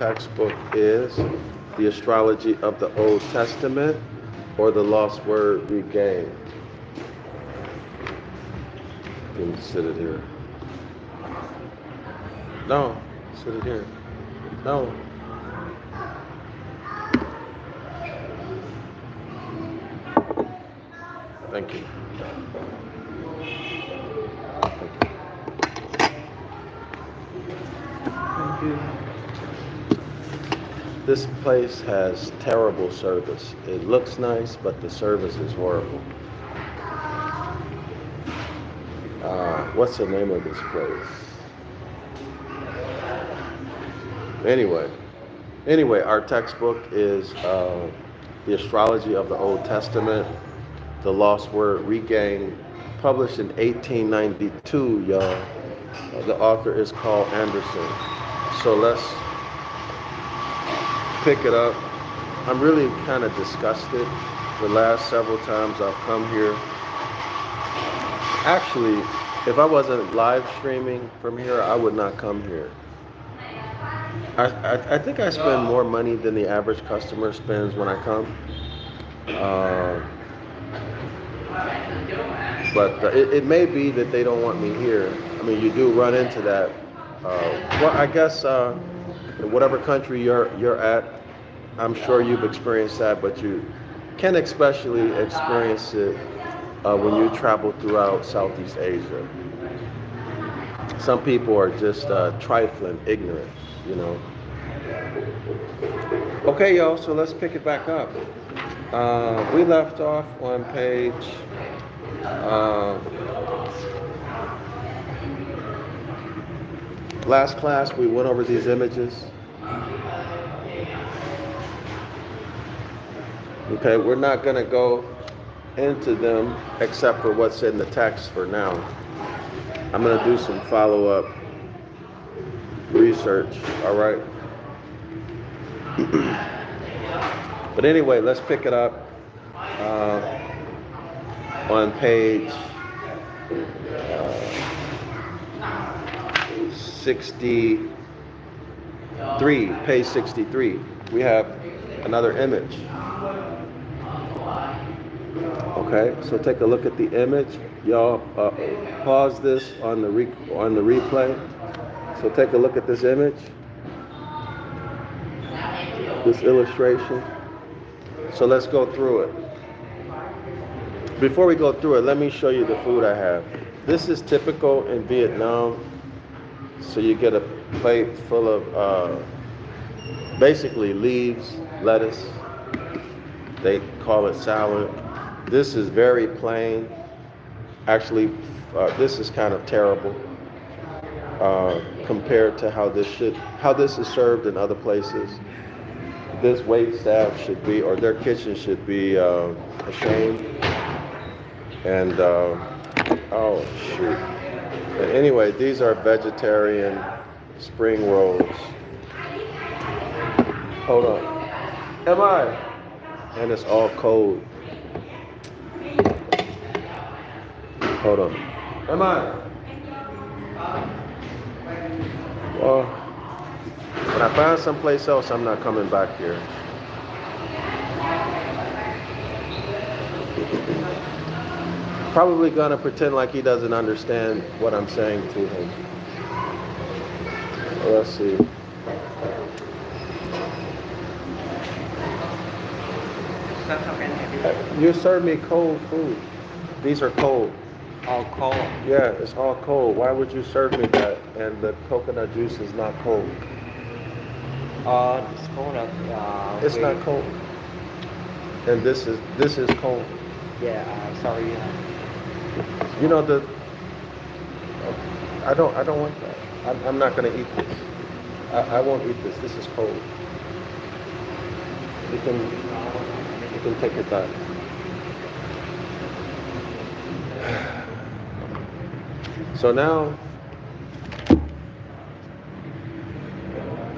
textbook is the Astrology of the Old Testament or the Lost Word Regained. You can sit it here. No, sit it here. No. Thank you. Thank you. This place has terrible service. It looks nice, but the service is horrible. What's the name of this place? Anyway, our textbook is the Astrology of the Old Testament, the Lost Word Regained, published in 1892, y'all. The author is called Anderson. So let's pick it up. I'm really kind of disgusted. The last several times I've come here. Actually, if I wasn't live streaming from here, I would not come here. I think I spend more money than the average customer spends when I come. But it may be that they don't want me here. I mean, you do run into that. Well, I guess whatever country you're at, I'm sure you've experienced that, but you can especially experience it when you travel throughout Southeast Asia. Some people are just trifling, ignorant, you know. Okay, y'all, so let's pick it back up. We left off on page last class we went over these images. Okay, we're not going to go into them except for what's in the text for now. I'm going to do some follow-up research, all right? But anyway, let's pick it up on page 63. Page 63. We have another image. Okay, so take a look at the image. Y'all pause this on the replay. So take a look at this image, this illustration. So let's go through it. Before we go through it, let me show you the food I have. This is typical in Vietnam. So you get a plate full of basically leaves, lettuce. They call it salad. This is very plain. Actually, this is kind of terrible compared to how this is served in other places. This wait staff should be, or their kitchen should be ashamed. And oh shoot. And anyway, these are vegetarian spring rolls. Hold on. Am I? And it's all cold. Hold on. Am I? Well, when I find someplace else, I'm not coming back here. Probably gonna pretend like he doesn't understand what I'm saying to him. Let's see. You served me cold food. These are cold. All cold? Yeah, it's all cold. Why would you serve me that? And the coconut juice is not cold. It's cold. It's not cold. And this is cold. Yeah, sorry. You know I don't want that. I'm not gonna eat this. I won't eat this. This is cold. You can take it back. So now,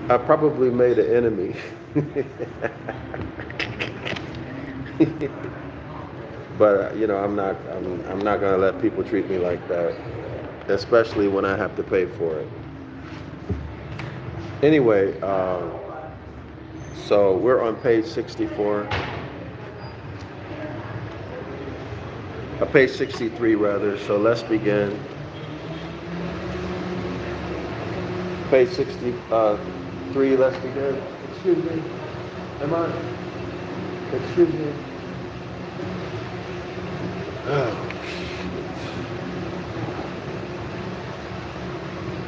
I probably made an enemy. But you know, I'm not gonna let people treat me like that, especially when I have to pay for it. Anyway, So we're on page 64. Page 63 rather. So let's begin. Page 63, let's begin. Excuse me. Am I? Excuse me.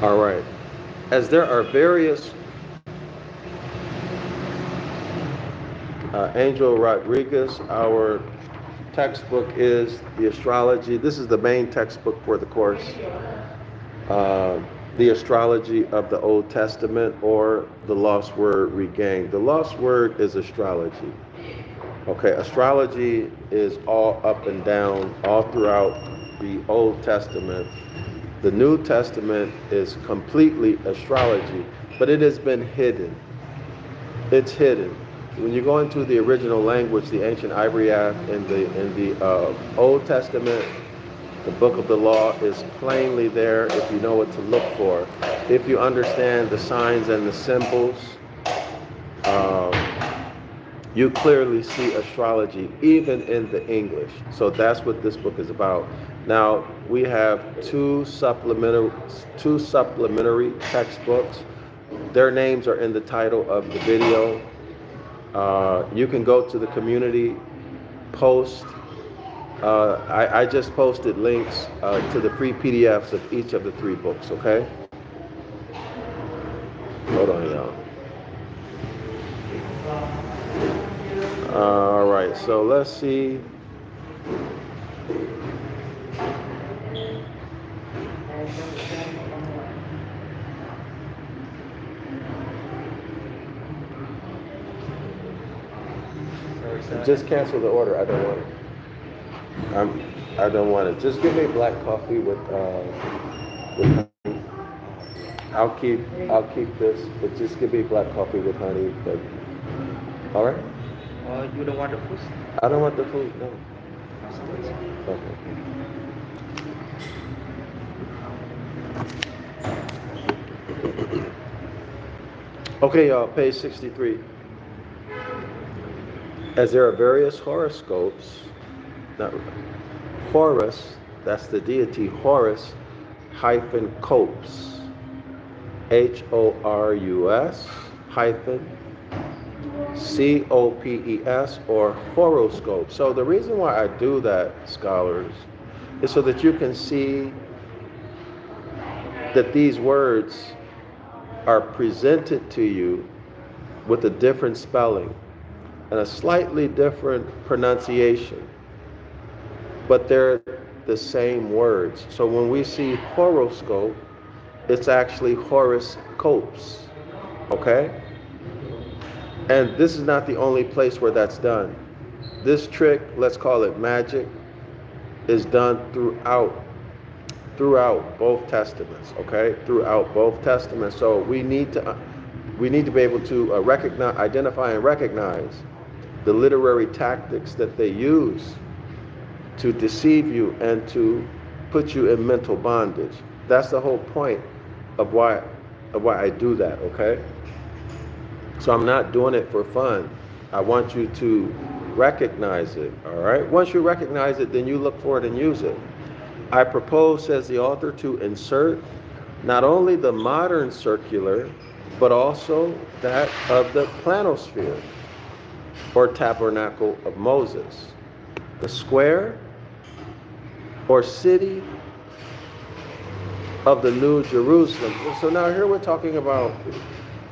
All right. As there are various Angel Rodriguez, our textbook is the Astrology. This is the main textbook for the course. The Astrology of the Old Testament, or the Lost Word Regained. The Lost Word is astrology. Okay, astrology is all up and down, all throughout the Old Testament. The New Testament is completely astrology, but it has been hidden. It's hidden. When you go into the original language, the Ancient Ibaryath in the Old Testament, the Book of the Law is plainly there if you know what to look for. If you understand the signs and the symbols, you clearly see astrology even in the English. So that's what this book is about. Now we have two supplementary textbooks. Their names are in the title of the video. You can go to the community post. I just posted links to the free PDFs of each of the three books, okay? Hold on, y'all. All right, so let's see. Just cancel the order. I don't want it. I don't want it. Just give me black coffee with honey. I'll keep this, but just give me black coffee with honey. But all right. You don't want the food? I don't want the food. No. Okay. Okay, y'all. Page 63. As there are various horoscopes. Now, Horus, that's the deity, Horus hyphen copes, Horus hyphen COPES, or horoscope. So the reason why I do that, scholars, is so that you can see that these words are presented to you with a different spelling and a slightly different pronunciation, but they're the same words. So when we see horoscope, it's actually horoscopes, okay? And this is not the only place where that's done. This trick, let's call it magic, is done throughout both testaments, okay? Throughout both testaments. So we need to be able to identify and recognize the literary tactics that they use to deceive you and to put you in mental bondage. That's the whole point of why I do that, okay? So I'm not doing it for fun. I want you to recognize it, all right? Once you recognize it, then you look for it and use it. I propose, says the author, to insert not only the modern circular, but also that of the planosphere, or tabernacle of Moses, the square or city of the New Jerusalem. So now here we're talking about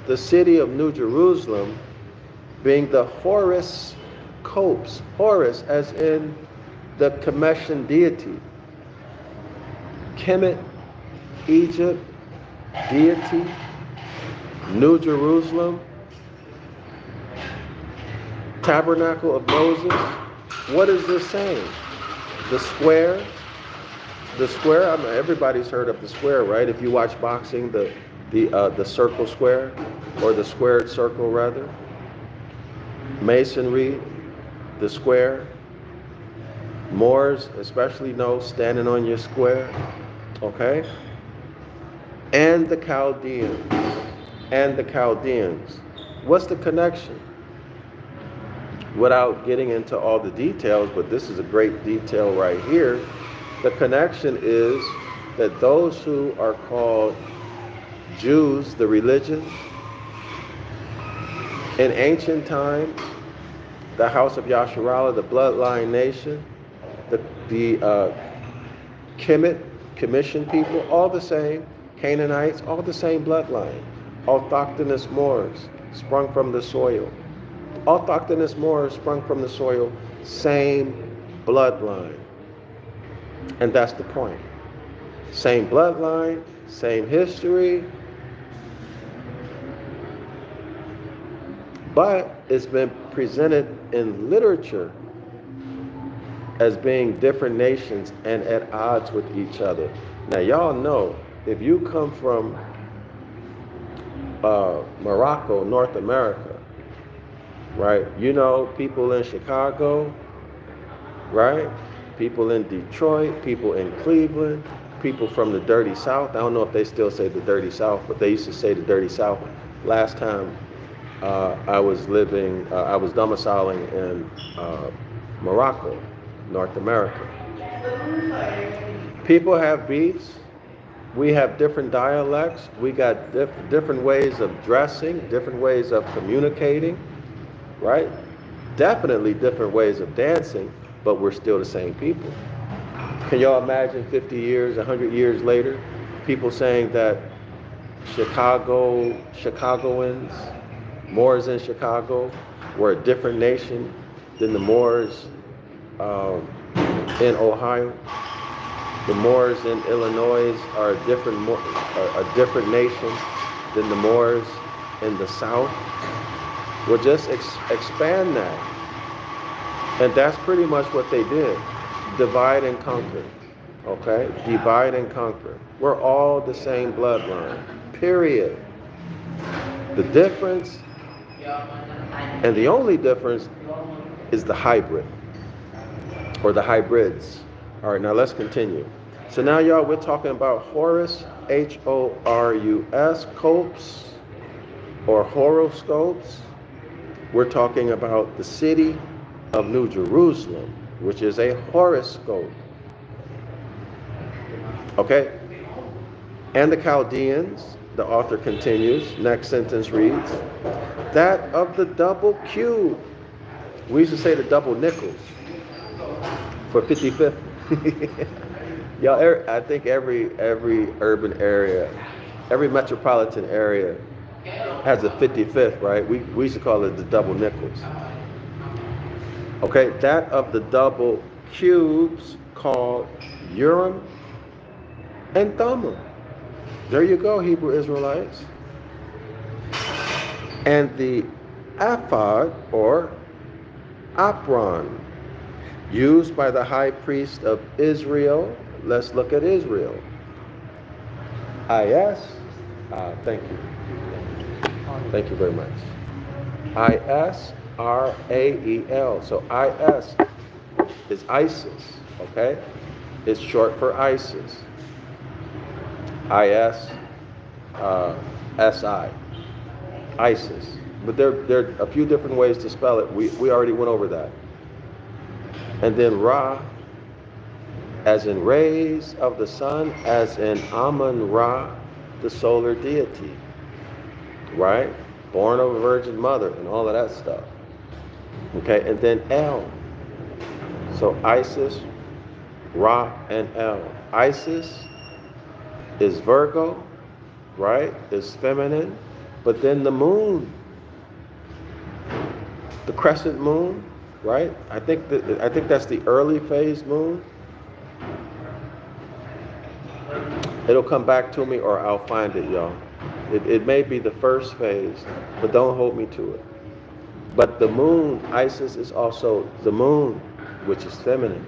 the city of New Jerusalem being the horoscopes, Horus as in the Cometian deity, Kemet, Egypt, deity, New Jerusalem, tabernacle of Moses. What is this saying? The square, I mean, everybody's heard of the square, right? If you watch boxing, the circle square, or the squared circle rather. Masonry, the square. Moors especially know standing on your square, okay? And the Chaldeans. What's the connection? Without getting into all the details, but this is a great detail right here. The connection is that those who are called Jews, the religion, in ancient times, the house of Yasharallah, the bloodline nation, the Kemet, Commission people, all the same, Canaanites, all the same bloodline, autochthonous Moors, sprung from the soil. Autochthonous Moors sprung from the soil, same bloodline. And that's the point. Same bloodline, same history, but it's been presented in literature as being different nations and at odds with each other. Now y'all know, if you come from Morocco, North America, right? You know people in Chicago, right? People in Detroit, people in Cleveland, people from the Dirty South. I don't know if they still say the Dirty South, but they used to say the Dirty South. Last time I was domiciling in Morocco, North America. People have beefs. We have different dialects. We got different ways of dressing, different ways of communicating, right? Definitely different ways of dancing, but we're still the same people. Can y'all imagine 50 years, 100 years later, people saying that Chicagoans, Moors in Chicago, were a different nation than the Moors in Ohio? The Moors in Illinois are a different nation than the Moors in the South. Well, just expand that. And that's pretty much what they did. Divide and conquer. Okay? Divide and conquer. We're all the same bloodline. Period. The difference, and the only difference, is the hybrid. Or the hybrids. All right, now let's continue. So now, y'all, we're talking about Horus, Horus, scopes, or horoscopes. We're talking about the city of New Jerusalem, which is a horoscope. Okay? And the Chaldeans, the author continues, next sentence reads, that of the double cube. We used to say the double nickels for 55th. Y'all, I think every urban area, every metropolitan area has a 55th, right? We used to call it the double nickels. Okay, that of the double cubes called Urim and Thummim. There you go, Hebrew Israelites. And the ephod, or apron, used by the high priest of Israel. Let's look at Israel. Thank you. Thank you very much. Israel. So IS is Isis, okay? It's short for Isis. SI. Isis. But there are a few different ways to spell it. We already went over that. And then Ra, as in rays of the sun, as in Amun-Ra, the solar deity, right? Born of a virgin mother and all of that stuff. Okay, and then El. So Isis, Ra, and El. Isis is Virgo, right? Is feminine. But then the moon, the crescent moon, right? I think that's the early phase moon. It'll come back to me, or I'll find it, y'all. It may be the first phase, but don't hold me to it. But the moon, Isis, is also the moon, which is feminine.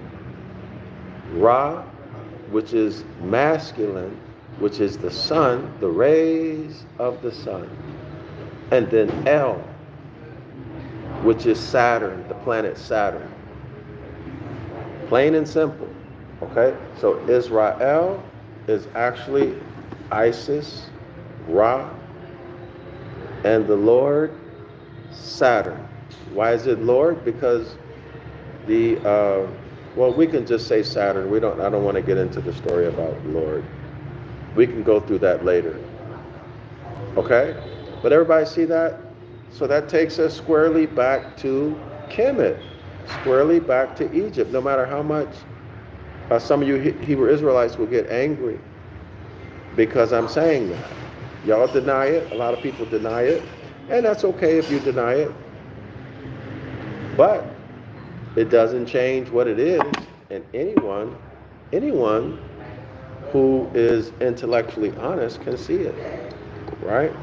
Ra, which is masculine, which is the sun, the rays of the sun. And then El, which is Saturn, the planet Saturn. Plain and simple, okay? So Israel is actually Isis, Ra, and the Lord Saturn. Why is it Lord? Because the well, we can just say Saturn. I don't want to get into the story about Lord. We can go through that later. Okay? But everybody see that? So that takes us squarely back to Kemet, squarely back to Egypt. No matter how much some of you Hebrew Israelites will get angry because I'm saying that. Y'all deny it. A lot of people deny it. And that's okay if you deny it. But it doesn't change what it is. And anyone who is intellectually honest can see it. Right?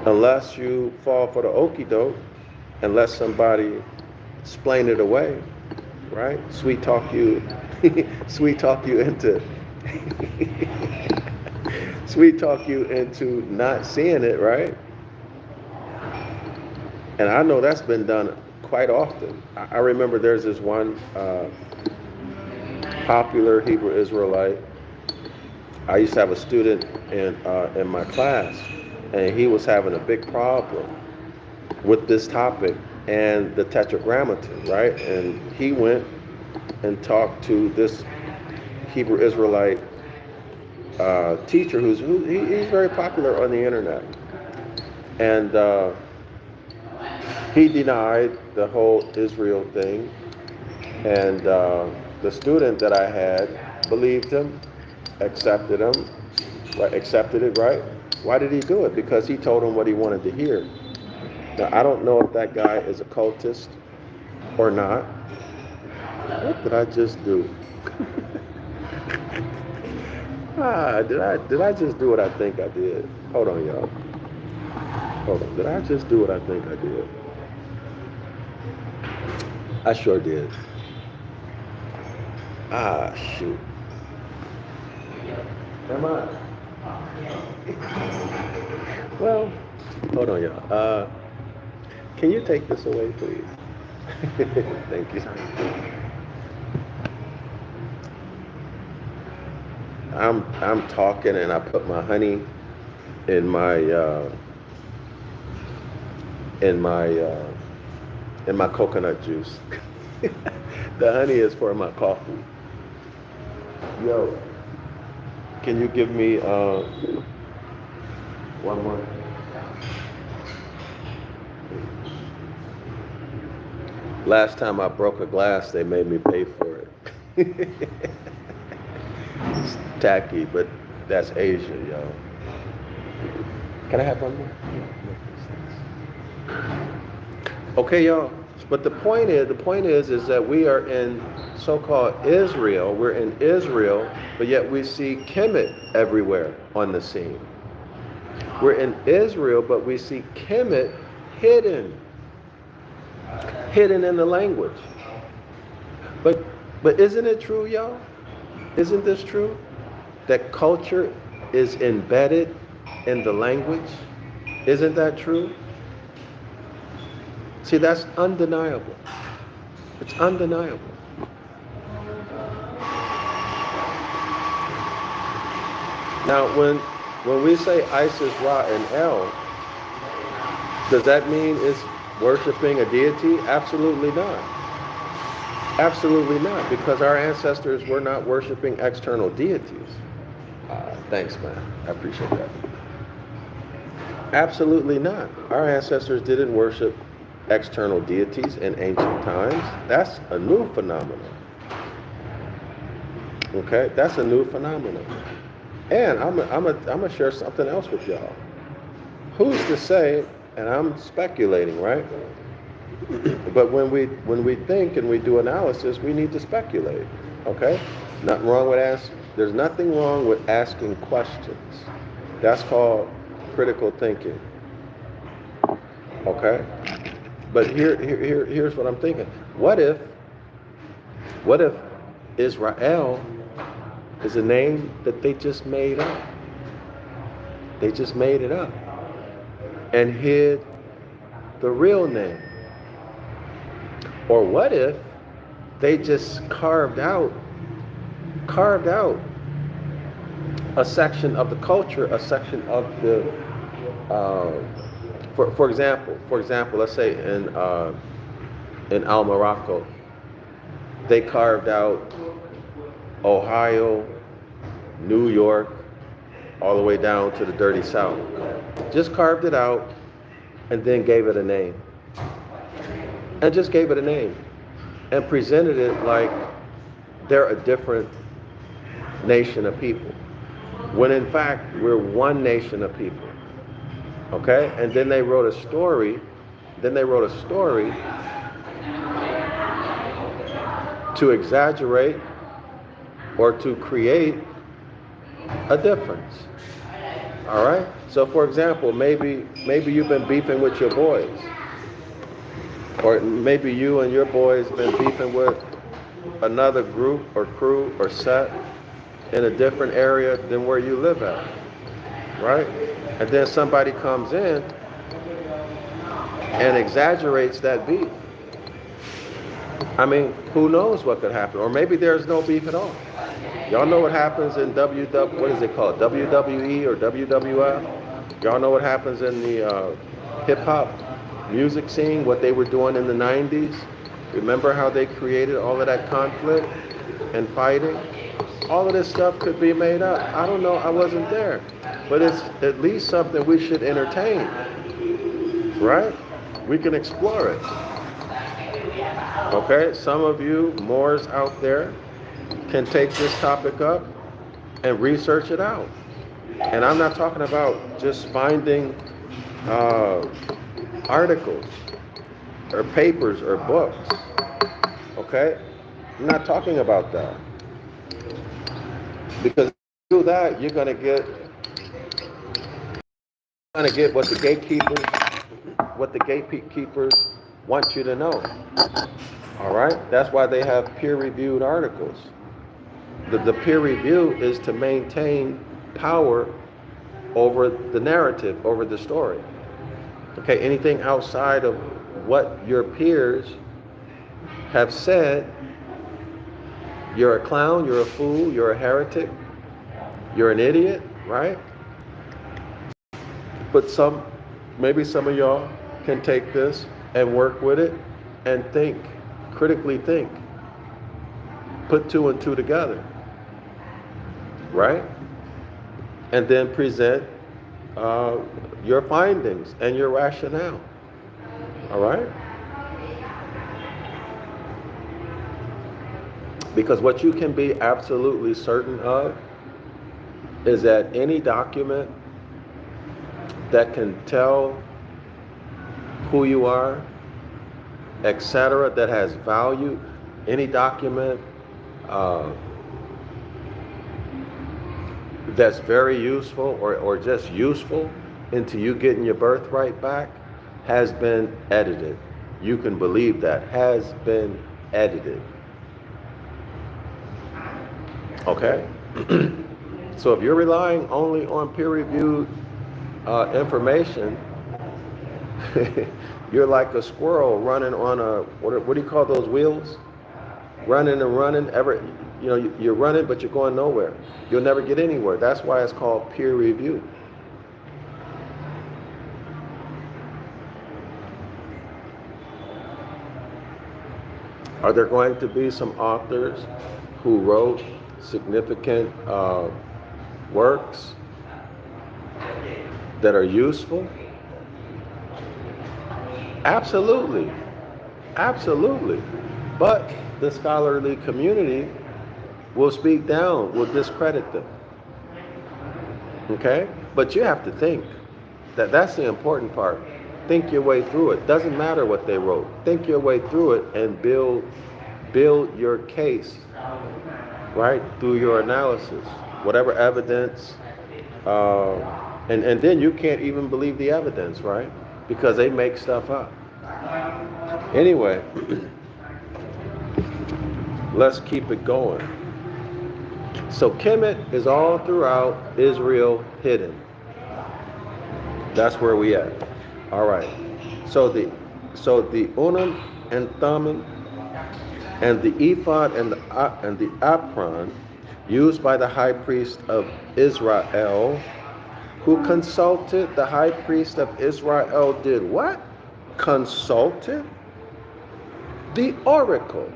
Unless you fall for the okie doke, unless somebody explain it away, right? Sweet talk you into sweet talk you into not seeing it, right? And I know that's been done quite often. I remember there's this one popular Hebrew Israelite. I used to have a student in my class, and he was having a big problem with this topic and the Tetragrammaton, right? And he went and talked to this Hebrew Israelite teacher he's very popular on the internet. And he denied the whole Israel thing. And the student that I had believed him, accepted him, right? Accepted it, right? Why did he do it? Because he told him what he wanted to hear. Now, I don't know if that guy is a cultist or not. What did I just do? Did I just do what I think I did? Hold on, y'all. Hold on. Did I just do what I think I did? I sure did. Shoot. Am I? Well, hold on, y'all. Can you take this away, please? Thank you. I'm talking and I put my honey in my coconut juice. The honey is for my coffee. Yo, can you give me one more? Last time I broke a glass, they made me pay for it. It's tacky, but that's Asia, yo. Can I have one more? Okay, y'all. But the point is that we are in so-called Israel. We're in Israel, but yet we see Kemet everywhere on the scene. We're in Israel, but we see Kemet hidden in the language. But isn't it true, y'all? Isn't this true? That culture is embedded in the language? Isn't that true? See, that's undeniable. It's undeniable. Now, when we say Isis, Ra, and El, does that mean it's worshiping a deity? Absolutely not. Absolutely not, because our ancestors were not worshiping external deities. Thanks, man. I appreciate that. Absolutely not. Our ancestors didn't worship external deities in ancient times. That's a new phenomenon. Okay, that's a new phenomenon. And I'm gonna share something else with y'all. Who's to say? And I'm speculating, right? But when we think and we do analysis, we need to speculate. Okay, nothing wrong with There's nothing wrong with asking questions. That's called critical thinking. Okay. But here's what I'm thinking. What if Israel is a name that they just made up? They just made it up and hid the real name. Or what if they just carved out a section of the culture, a section of the For example, let's say in Al Morocco, they carved out Ohio, New York, all the way down to the dirty South. Just carved it out and then gave it a name. And just gave it a name. And presented it like they're a different nation of people. When in fact, we're one nation of people. Okay? And then they wrote a story. To exaggerate or to create a difference. All right? So for example, maybe you've been beefing with your boys. Or maybe you and your boys been beefing with another group or crew or set in a different area than where you live at. Right? And then somebody comes in and exaggerates that beef. I mean, who knows what could happen? Or maybe there's no beef at all. Y'all know what happens in what is it called? WWE or WWF? Y'all know what happens in the hip-hop music scene, what they were doing in the 90s? Remember how they created all of that conflict and fighting? All of this stuff could be made up. I don't know, I wasn't there. But it's at least something we should entertain, right? We can explore it. Okay, some of you Moors out there can take this topic up and research it out. And I'm not talking about just finding articles or papers or books. Okay, I'm not talking about that. Because if you do that, you're gonna get what the gatekeepers want you to know. All right? That's why they have peer-reviewed articles. The peer review is to maintain power over the narrative, over the story. Okay, anything outside of what your peers have said, you're a clown, you're a fool, you're a heretic, you're an idiot, right? But maybe some of y'all can take this and work with it and think, critically think. Put two and two together, right? And then present your findings and your rationale, all right? Because what you can be absolutely certain of is that any document that can tell who you are, etc., that has value, any document that's very useful or just useful into you getting your birthright back has been edited. You can believe that, has been edited. Okay? So if you're relying only on peer-reviewed information, you're like a squirrel running on what do you call those wheels? Running and running, you're running, but you're going nowhere. You'll never get anywhere. That's why it's called peer review. Are there going to be some authors who wrote significant works that are useful? Absolutely. Absolutely. But the scholarly community will speak down, will discredit them. Okay? But you have to think. That's the important part. Think your way through it. Doesn't matter what they wrote. Think your way through it and build your case, right? Through your analysis. Whatever evidence, and then you can't even believe the evidence, right? Because they make stuff up. Anyway, let's keep it going. So Kemet is all throughout Israel hidden. That's where we at. All right. So the Urim and Thummim and the ephod and the apron used by the high priest of Israel who consulted the high priest of Israel did what? Consulted the oracle.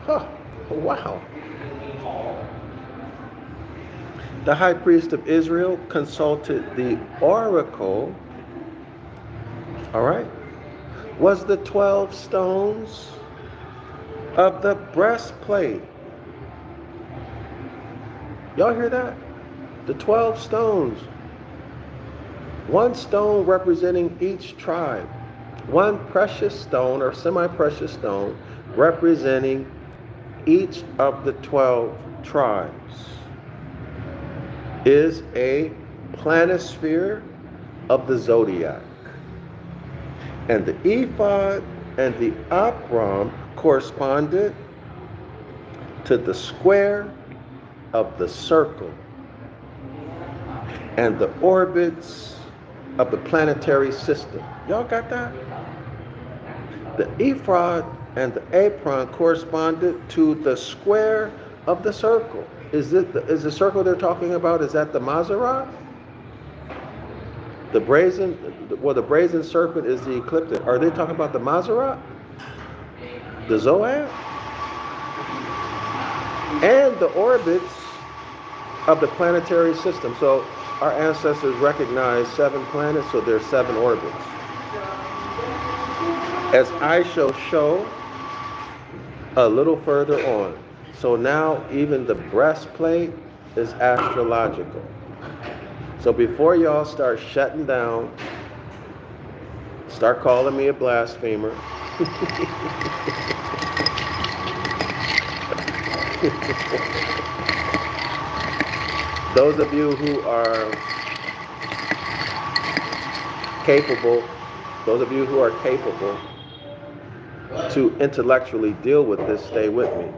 Huh, wow. The high priest of Israel consulted the oracle, all right, was the 12 stones of the breastplate. Y'all hear that? The 12 stones. One stone representing each tribe. One precious stone or semi-precious stone representing each of the 12 tribes is a planisphere of the zodiac. And the ephod and the apron corresponded to the square of the circle and the orbits of the planetary system. Y'all got that? The ephod and the apron corresponded to the square of the circle. Is the circle they're talking about, is that the Maserat? The brazen serpent is the ecliptic. Are they talking about the Maserat? The Zodiac? And the orbits of the planetary system. So our ancestors recognized 7 planets, so there's 7 orbits. As I shall show a little further on. So now even the breastplate is astrological. So before y'all start shutting down, start calling me a blasphemer. Those of you who are capable to intellectually deal with this, stay with me.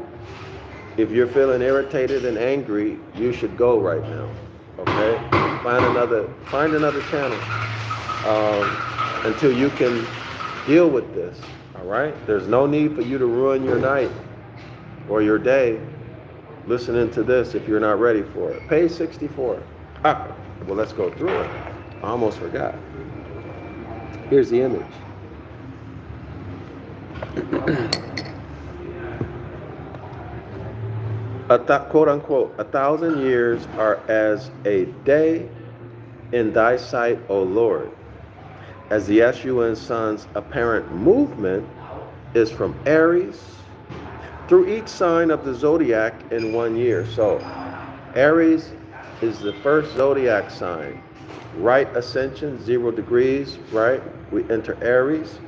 If you're feeling irritated and angry, you should go right now. Okay? Find another channel until you can deal with this. All right? There's no need for you to ruin your night or your day listening to this if you're not ready for it. Page 64. Well, let's go through it. I almost forgot. Here's the image. Quote unquote, 1,000 years are as a day in thy sight, O Lord, as the Escheat sun's apparent movement is from Aries through each sign of the zodiac in 1 year. So Aries is the first zodiac sign. Right ascension, 0 degrees, right? We enter Aries.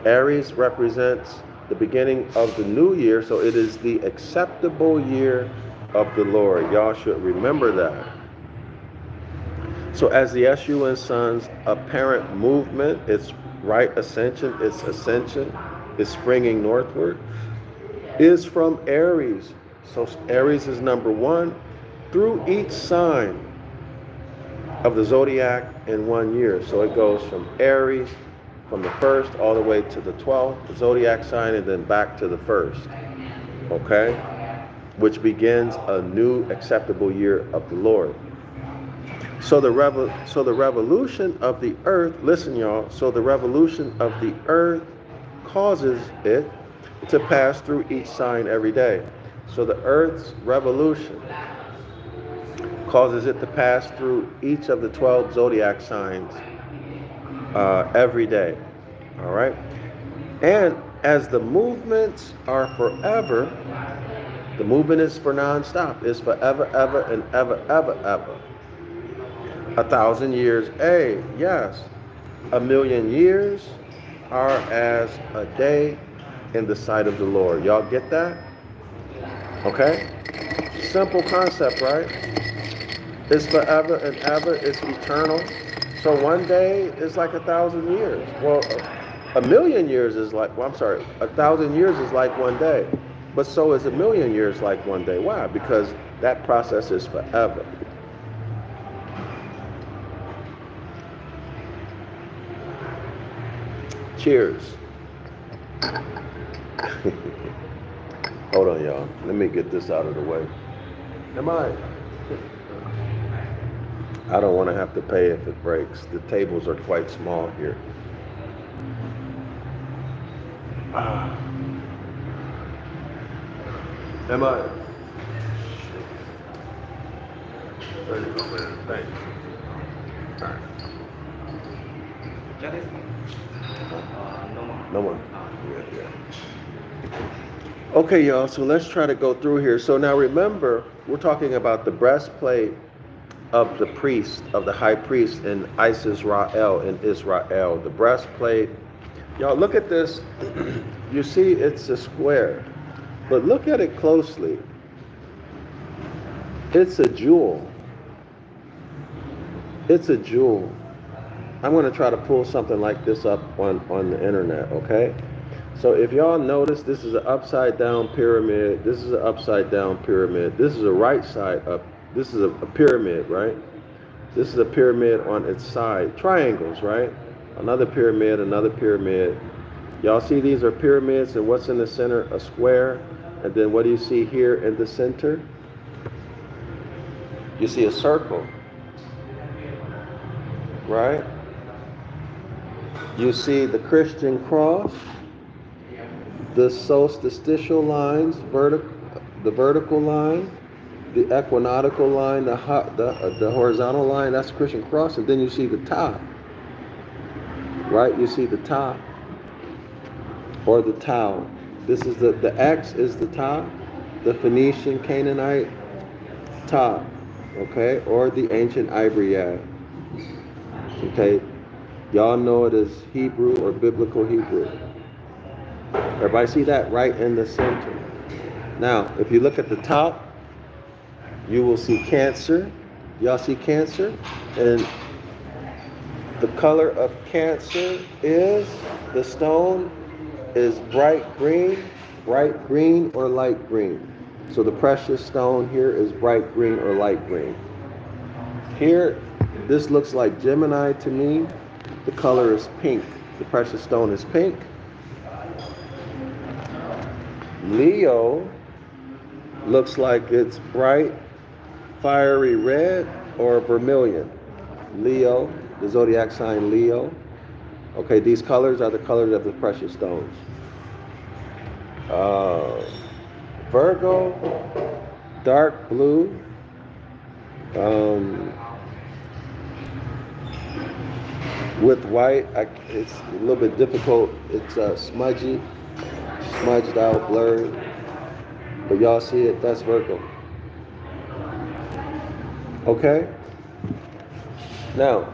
Aries represents the beginning of the new year, so it is the acceptable year of the Lord. Y'all should remember that. So as the Escheat sun's apparent movement, its right ascension, its ascension is springing northward, is from Aries. So Aries is number 1 through each sign of the zodiac in 1 year. So it goes from Aries, from the 1st all the way to the 12th, the zodiac sign, and then back to the 1st. Okay? Which begins a new acceptable year of the Lord. So the revolution of the earth, listen y'all, so the revolution of the earth causes it to pass through each sign every day. So the earth's revolution causes it to pass through each of the 12 zodiac signs every day. All right? And as the movements are forever, the movement is for non-stop. It's forever, ever, and ever, ever, ever. 1,000 years, yes. 1,000,000 years are as a day in the sight of the Lord. Y'all get that? Okay? Simple concept, right? It's forever and ever. It's eternal. So 1 day is like 1,000 years. Well, 1,000,000 years is like, 1,000 years is like 1 day. But so is 1,000,000 years like 1 day. Why? Because that process is forever. Cheers. Hold on, y'all. Let me get this out of the way. I don't want to have to pay if it breaks. The tables are quite small here. Am I? There you go, man. Thanks. All right. No more. No more. Yeah. Okay, y'all. So let's try to go through here. So now remember, we're talking about the breastplate of the priest, of the high priest in Israel, in Israel. The breastplate. Y'all, look at this. You see, it's a square, but look at it closely. It's a jewel. It's a jewel. I'm going to try to pull something like this up on the internet, okay? So if y'all notice, this is an upside down pyramid. This is an upside down pyramid. This is a right side up. This is a pyramid, right? This is a pyramid on its side. Triangles, right? Another pyramid, another pyramid. Y'all see these are pyramids, and what's in the center? A square. And then what do you see here in the center? You see a circle, right? You see the Christian cross, the solstitial lines, the vertical line, the equinoctial line, the horizontal line, that's the Christian cross, and then you see the top, right? You see the top, or the tau. This is the X is the top, the Phoenician Canaanite top, okay, or the ancient Ibaryath, okay. Y'all know it as Hebrew or biblical Hebrew. Everybody see that right in the center. Now, if you look at the top, you will see Cancer. Y'all see Cancer? And the color of Cancer is, the stone is bright green or light green. So the precious stone here is bright green or light green. Here, this looks like Gemini to me. The color is pink. The precious stone is pink. Leo looks like it's bright, fiery red or vermilion. Leo, the zodiac sign Leo. Okay, these colors are the colors of the precious stones. Virgo, dark blue. With white, it's a little bit difficult. It's smudged out, blurred. But y'all see it, that's Virgo. Okay? Now,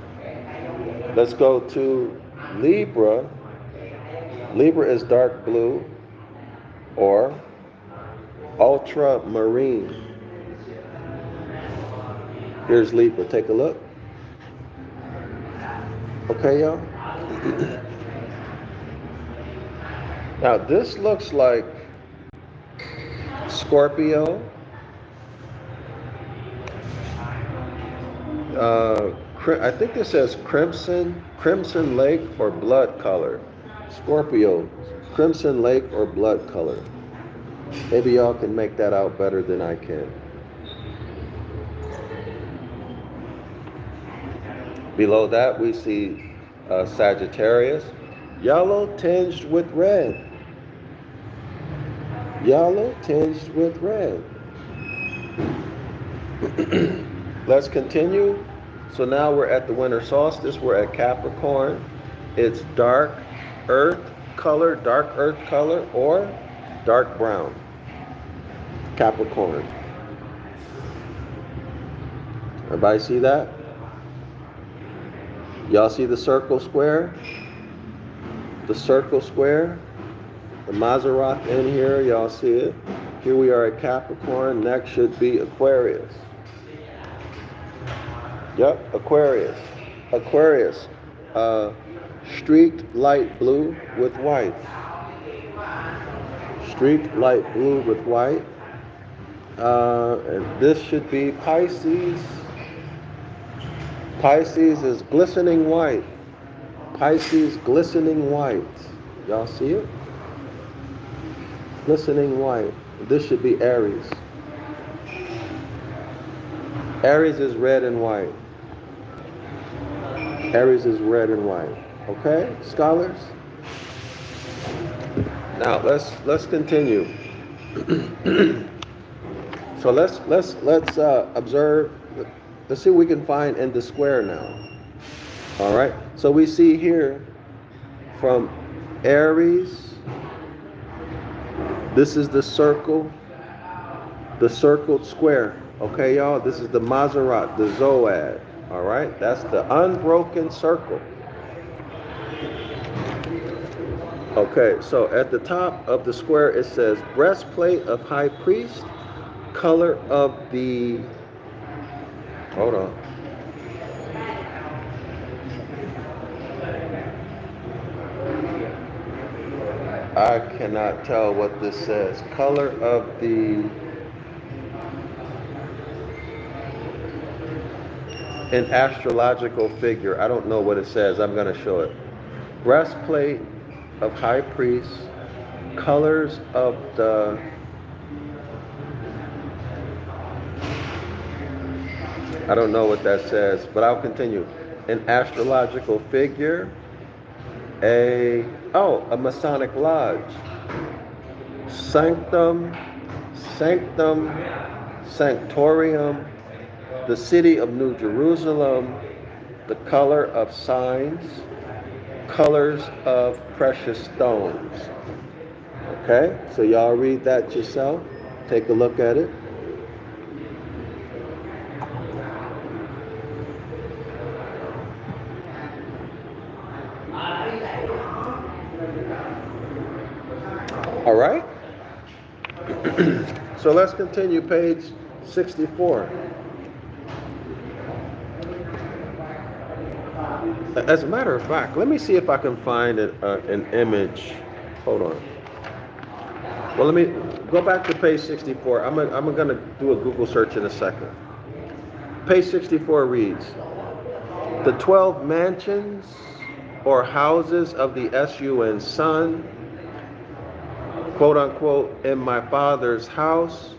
let's go to Libra. Libra is dark blue or ultramarine. Here's Libra, take a look. Okay, y'all? Now, this looks like Scorpio, I think this says crimson lake or blood color. Scorpio, crimson lake or blood color. Maybe y'all can make that out better than I can. Below that, we see Sagittarius, yellow tinged with red. Yellow tinged with red. Let's continue. So now we're at the winter solstice. We're at Capricorn. It's dark earth color or dark brown. Capricorn. Everybody see that? Y'all see the circle square? The circle square? The Mazzaroth in here, y'all see it? Here we are at Capricorn. Next should be Aquarius. Yep, Aquarius. Aquarius. Streaked light blue with white. Streaked light blue with white. And this should be Pisces. Pisces is glistening white. Pisces glistening white. Y'all see it? Glistening white. This should be Aries. Aries is red and white. Aries is red and white. Okay, scholars? Now let's continue. So let's observe. Let's see what we can find in the square now. All right. So we see here from Aries. This is the circle, the circled square. Okay, y'all. This is the Maserat, the Zoad. All right. That's the unbroken circle. Okay. So at the top of the square it says breastplate of high priest. Color of the, hold on. I cannot tell what this says. Color of the, an astrological figure. I don't know what it says. I'm going to show it. Breastplate of high priest. Colors of the, I don't know what that says, but I'll continue. An astrological figure, a Masonic lodge. Sanctum, sanctorium, the city of New Jerusalem, the color of signs, colors of precious stones. Okay, so y'all read that yourself. Take a look at it. All right. So let's continue, page 64. As a matter of fact, let me see if I can find an image. Hold on. Well, let me go back to page 64. I'm going to do a Google search in a second. Page 64 reads, the 12 mansions or houses of the sun Son, quote unquote, in my Father's house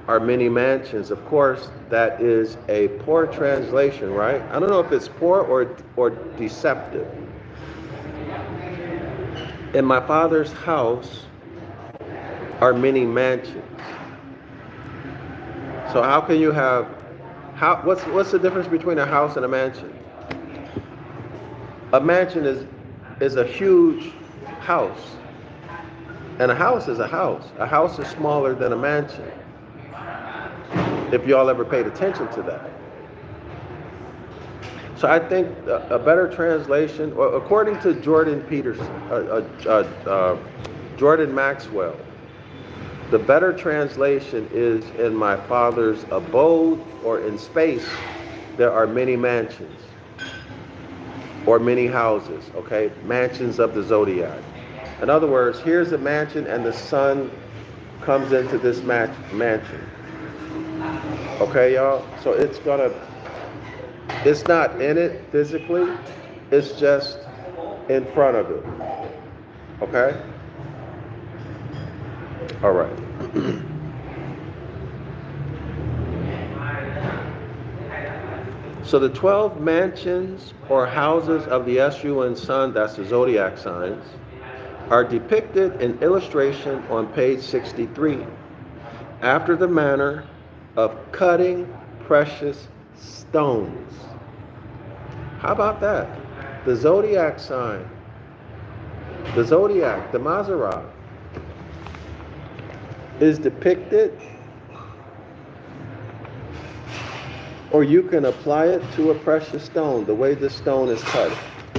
are many mansions. Of course, that is a poor translation, right? I don't know if it's poor or deceptive. In my Father's house are many mansions. So how can you have, what's the difference between a house and a mansion? A mansion is a huge house. And a house is a house. A house is smaller than a mansion. If y'all ever paid attention to that. So I think a better translation, or according to Jordan Maxwell, the better translation is in my Father's abode, or in space, there are many mansions or many houses, okay? Mansions of the Zodiac. In other words, here's a mansion and the sun comes into this mansion. Okay, y'all? So it's not in it physically, it's just in front of it. Okay? All right. So the 12 mansions or houses of the sun, that's the zodiac signs, are depicted in illustration on page 63, after the manner of cutting precious stones. How about that? The zodiac sign, the zodiac, the Maserat, is depicted, or you can apply it to a precious stone, the way this stone is cut.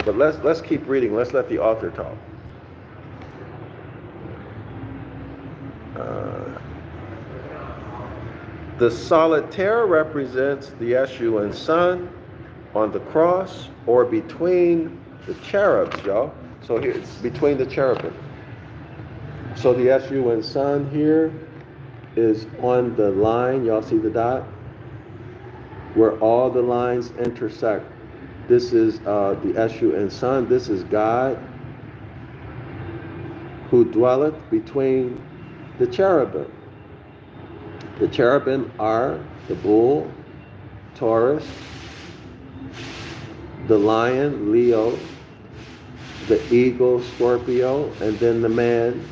But let's keep reading. Let's let the author talk. The solitaire represents the sun on the cross or between the cherubs, y'all. So here it's between the cherubim. So the sun here is on the line. Y'all see the dot? Where all the lines intersect. This is the sun. This is God who dwelleth between the cherubim. The cherubim are the bull, Taurus, the lion, Leo, the eagle, Scorpio, and then the man,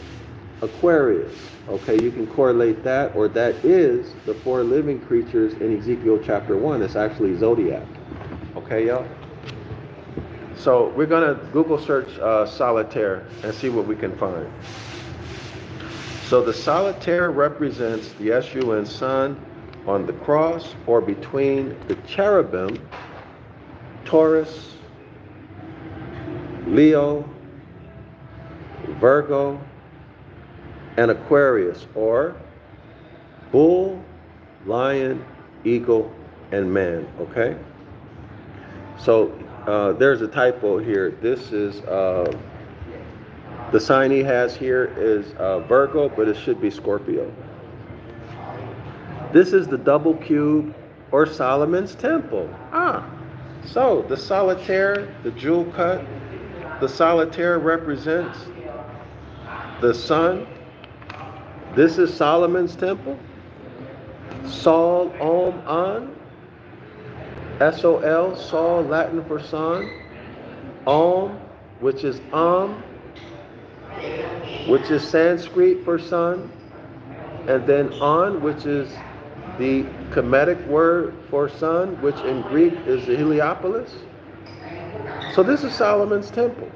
Aquarius. Okay, you can correlate that, or that is the four living creatures in Ezekiel chapter 1. It's actually Zodiac. Okay, y'all? So we're going to Google search Solitaire and see what we can find. So the Solitaire represents the SUN sun on the cross or between the cherubim, Taurus, Leo, Virgo, and Aquarius, or bull, lion, eagle, and man, okay? So there's a typo here. This is, the sign he has here is Virgo, but it should be Scorpio. This is the double cube or Solomon's temple. So the solitaire, the jewel cut, the solitaire represents the sun. This is Solomon's temple. Sol, Om, An. S-O-L, Sol, Latin for sun. Om, which is which is Sanskrit for sun. And then An, which is the Kemetic word for sun, which in Greek is the Heliopolis. So this is Solomon's temple.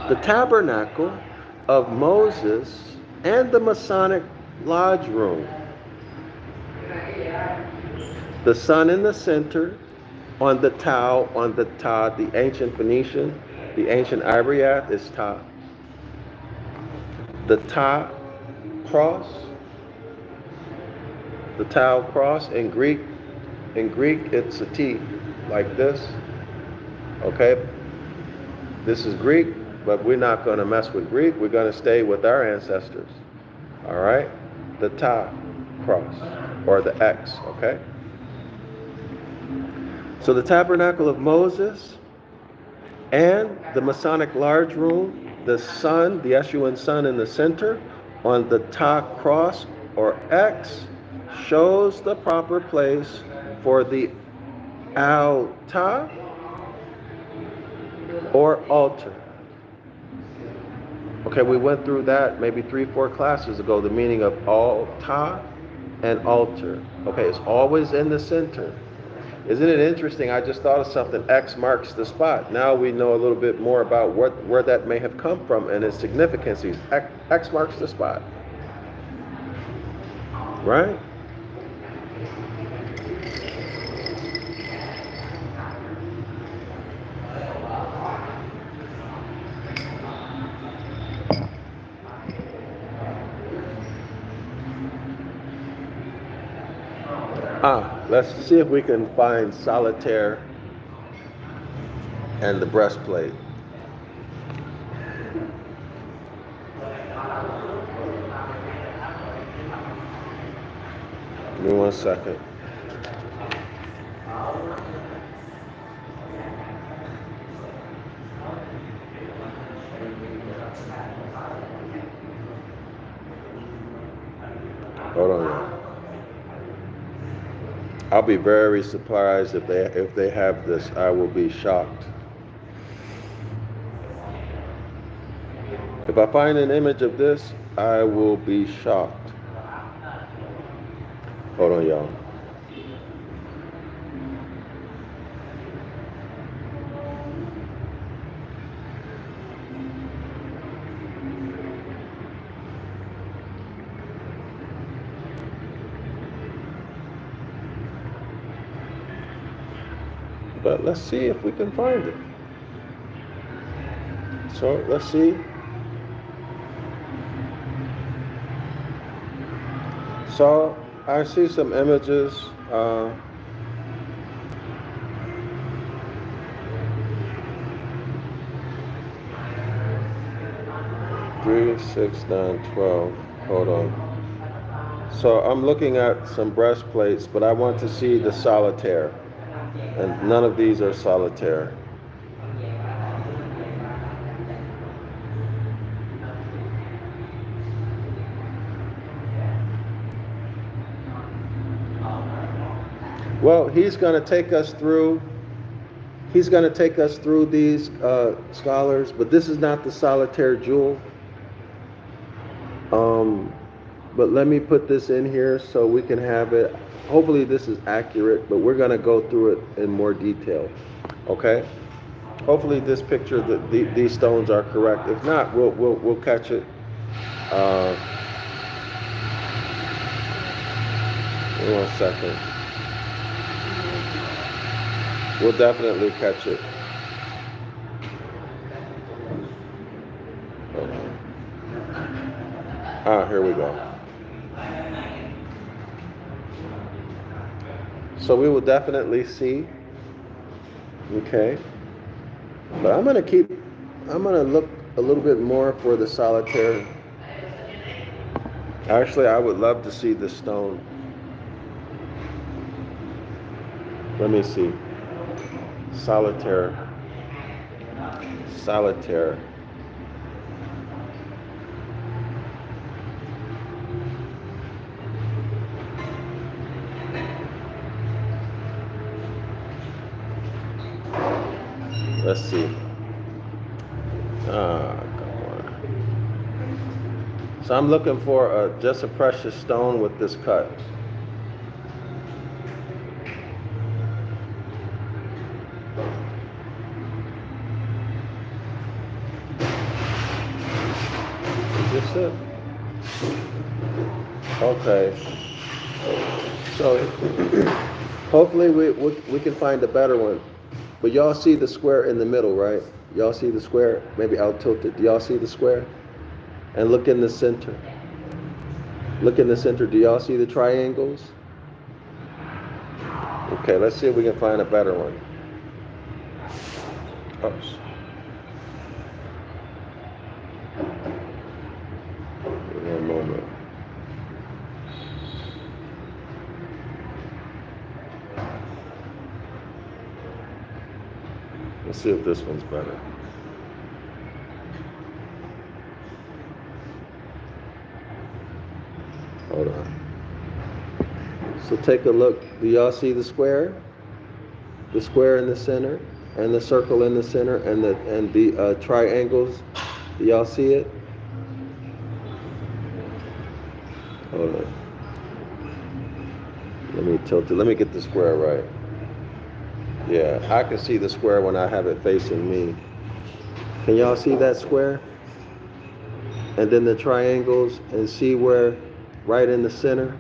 The tabernacle of Moses and the Masonic lodge room. The sun in the center, on the Tau, on the Ta, the ancient Phoenician, the ancient Ibaryath is Ta. The Ta cross, the Tau cross in Greek it's a T, like this. Okay, this is Greek, but we're not going to mess with Greek. We're going to stay with our ancestors. All right, the Ta cross or the X. Okay. So the tabernacle of Moses and the Masonic large room, the sun, the SUN sun in the center, on the Ta cross or X, shows the proper place for the altar or altar. Okay, we went through that maybe 3-4 classes ago, the meaning of altar and altar. Okay, it's always in the center. Isn't it interesting? I just thought of something. X marks the spot. Now we know a little bit more about where that may have come from and its significance. X marks the spot. Right? Let's see if we can find solitaire and the breastplate. Give me 1 second. Hold on, y'all. I'll be very surprised if they have this. I will be shocked. If I find an image of this, I will be shocked. Hold on, y'all. But let's see if we can find it. So let's see. So I see some images. 3, 6, 9, 12. Hold on. So I'm looking at some breastplates, but I want to see the solitaire. And none of these are solitaire. Well, he's going to take us through he's going to take us through these scholars, but this is not the solitaire jewel. But let me put this in here so we can have it. Hopefully this is accurate, but we're going to go through it in more detail. Okay? Hopefully this picture, these stones are correct. If not, we'll catch it. In 1 second. We'll definitely catch it. Here we go. So we will definitely see. Okay. But I'm going to look a little bit more for the solitaire. Actually, I would love to see the stone. Let me see. Solitaire. Let's see. Come on. So I'm looking for just a precious stone with this cut. Is this it? Okay. So hopefully we can find a better one. But y'all see the square in the middle, right? Y'all see the square? Maybe I'll tilt it. Do y'all see the square? And look in the center. Look in the center. Do y'all see the triangles? Okay, let's see if we can find a better one. Oops. One moment. Let's see if this one's better. Hold on. So take a look. Do y'all see the square? The square in the center, and the circle in the center, and the triangles. Do y'all see it? Hold on. Let me tilt it. Let me get the square right. Yeah, I can see the square when I have it facing me. Can y'all see that square? And then the triangles, and see where, right in the center?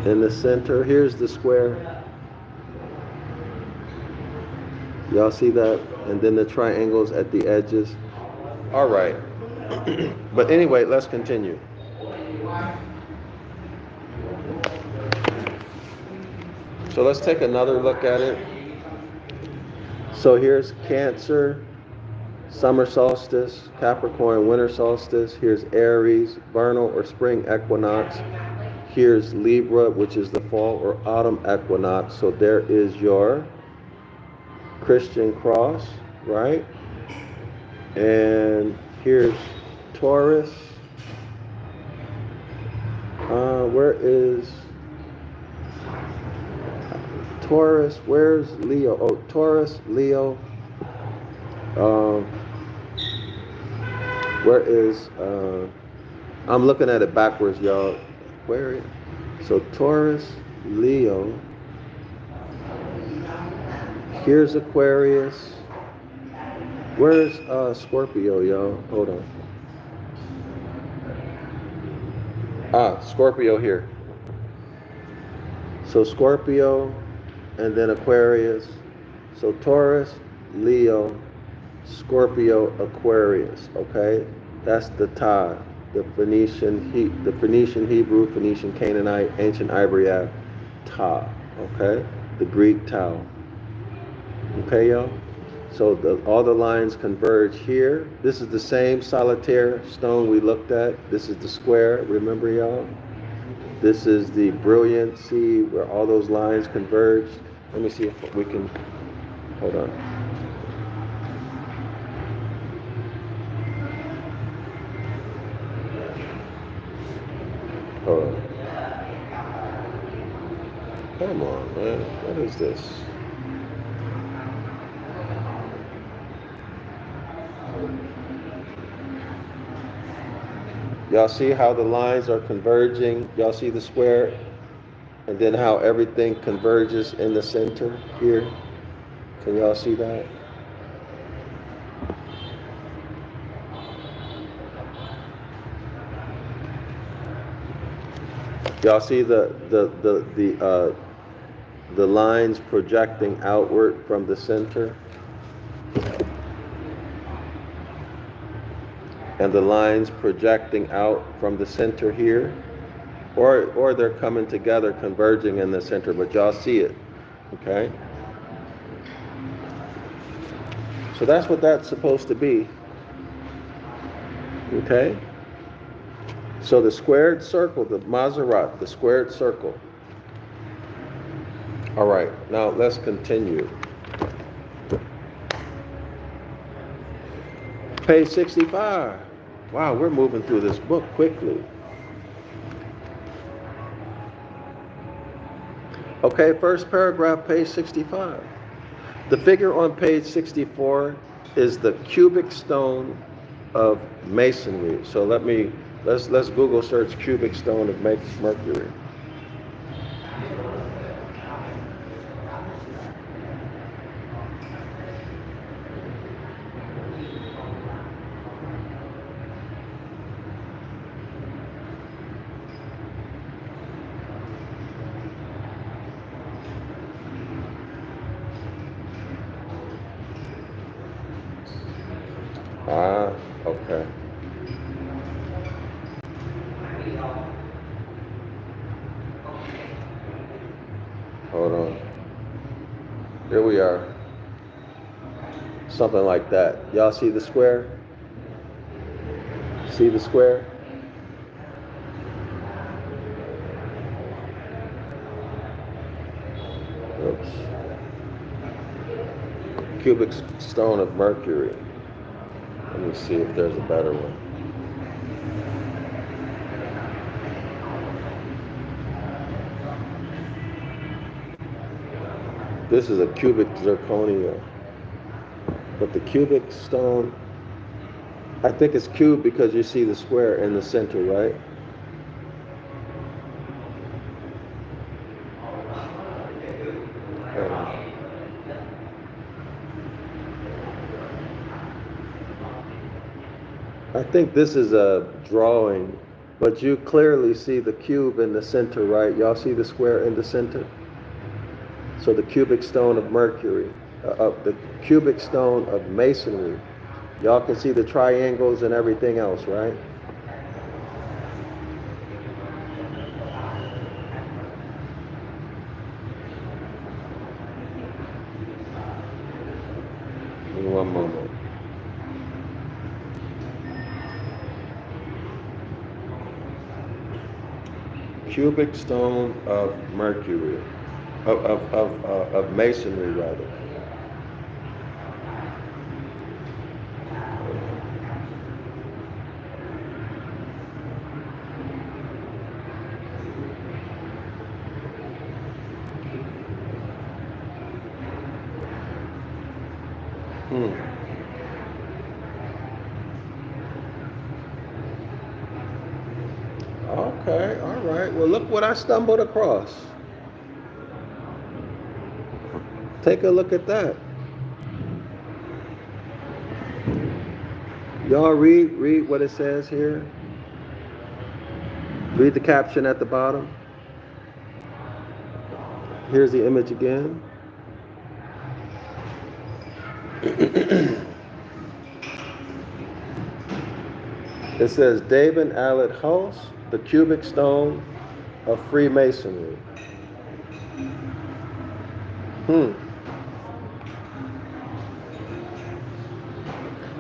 In the center, here's the square. Y'all see that? And then the triangles at the edges. All right. But anyway, let's continue. So let's take another look at it. So here's Cancer, summer solstice, Capricorn, winter solstice. Here's Aries, vernal or spring equinox. Here's Libra, which is the fall or autumn equinox. So there is your Christian cross, right? And here's Taurus. Where is Taurus? Where's Leo? Oh, Taurus, Leo. Where is, I'm looking at it backwards, y'all. Where? So Taurus, Leo. Here's Aquarius. Where's Scorpio, y'all? Hold on. Scorpio here. So Scorpio, and then Aquarius. So Taurus, Leo, Scorpio, Aquarius. Okay, that's the tie. The Phoenician Hebrew, Phoenician Canaanite, Ancient Ibaryath Ta. Okay, the Greek Tau. Okay, y'all. So all the lines converge here. This is the same solitaire stone we looked at. This is the square. Remember, y'all. This is the brilliancy where all those lines converge. Let me see if we can. Hold on. Hold on. Come on, man. What is this? Y'all see how the lines are converging? Y'all see the square? And then how everything converges in the center here? Can y'all see that? Y'all see the lines projecting outward from the center? And the lines projecting out from the center here? Or they're coming together, converging in the center, but y'all see it, okay? So that's what that's supposed to be, okay? So the squared circle, the Maserat, the squared circle. All right, now let's continue. Page 65. Wow, we're moving through this book quickly. Okay, first paragraph, page 65. The figure on page 64 is the cubic stone of masonry. So let's Google search cubic stone of Mercury. Ah, okay. Hold on. Here we are. Something like that. Y'all see the square? See the square? Oops. Cubic stone of Mercury. Let me see if there's a better one. This is a cubic zirconia. But the cubic stone, I think it's cube because you see the square in the center, right? I think this is a drawing, but you clearly see the cube in the center, right? Y'all see the square in the center? So the cubic stone of Mercury, the cubic stone of masonry. Y'all can see the triangles and everything else, right? In one moment. Cubic stone of Mercury, of masonry rather. Okay, all right. Well, look what I stumbled across. Take a look at that. Y'all read what it says here. Read the caption at the bottom. Here's the image again. It says David Allet House, the cubic stone of Freemasonry.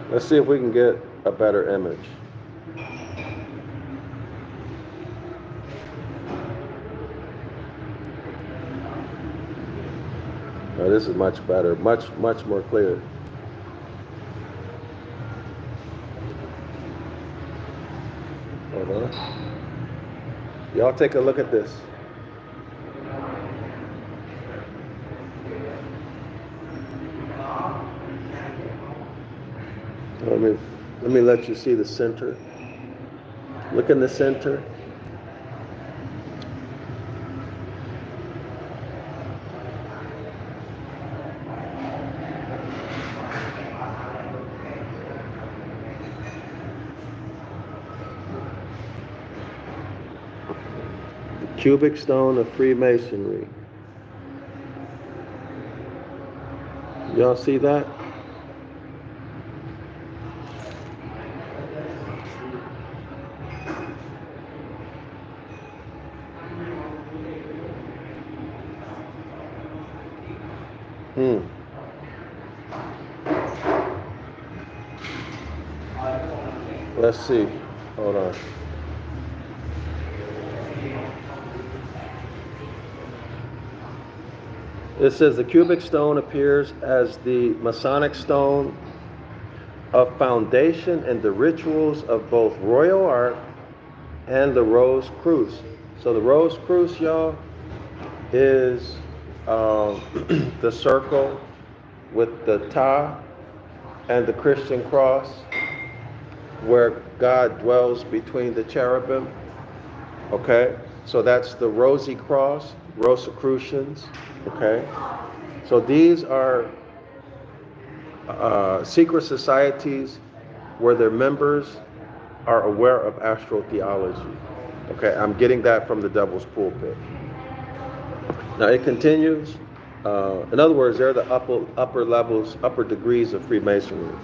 Let's see if we can get a better image. Oh, this is much better, much more clear. Hold on. Y'all take a look at this. Let me let you see the center. Look in the center. The cubic stone of Freemasonry. Y'all see that? Let's see. Hold on. It says the cubic stone appears as the Masonic stone of foundation in the rituals of both Royal Ark and the Rose Cruce. So the Rose Cruce, y'all, is the circle with the Ta and the Christian cross, where God dwells between the cherubim. Okay, so that's the Rosy Cross, Rosicrucians. Okay, so these are secret societies where their members are aware of astrotheology. Okay, I'm getting that from the Devil's Pulpit. Now it continues. In other words, they're the upper levels, upper degrees of Freemasonry.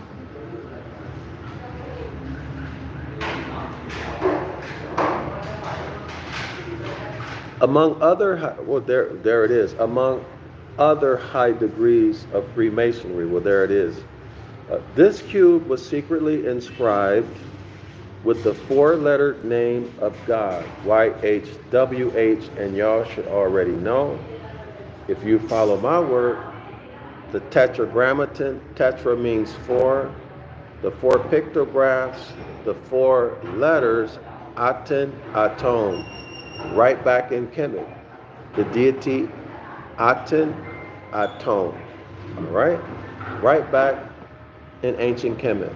Among other, well, there it is. Among other high degrees of Freemasonry, well, there it is. This cube was secretly inscribed with the four-lettered name of God, YHWH, and y'all should already know, if you follow my work, the tetragrammaton, tetra means four, the four pictographs, the four letters, aten, aton, right back in Kemet, the deity Aten, Aton, all right? Right back in ancient Kemet.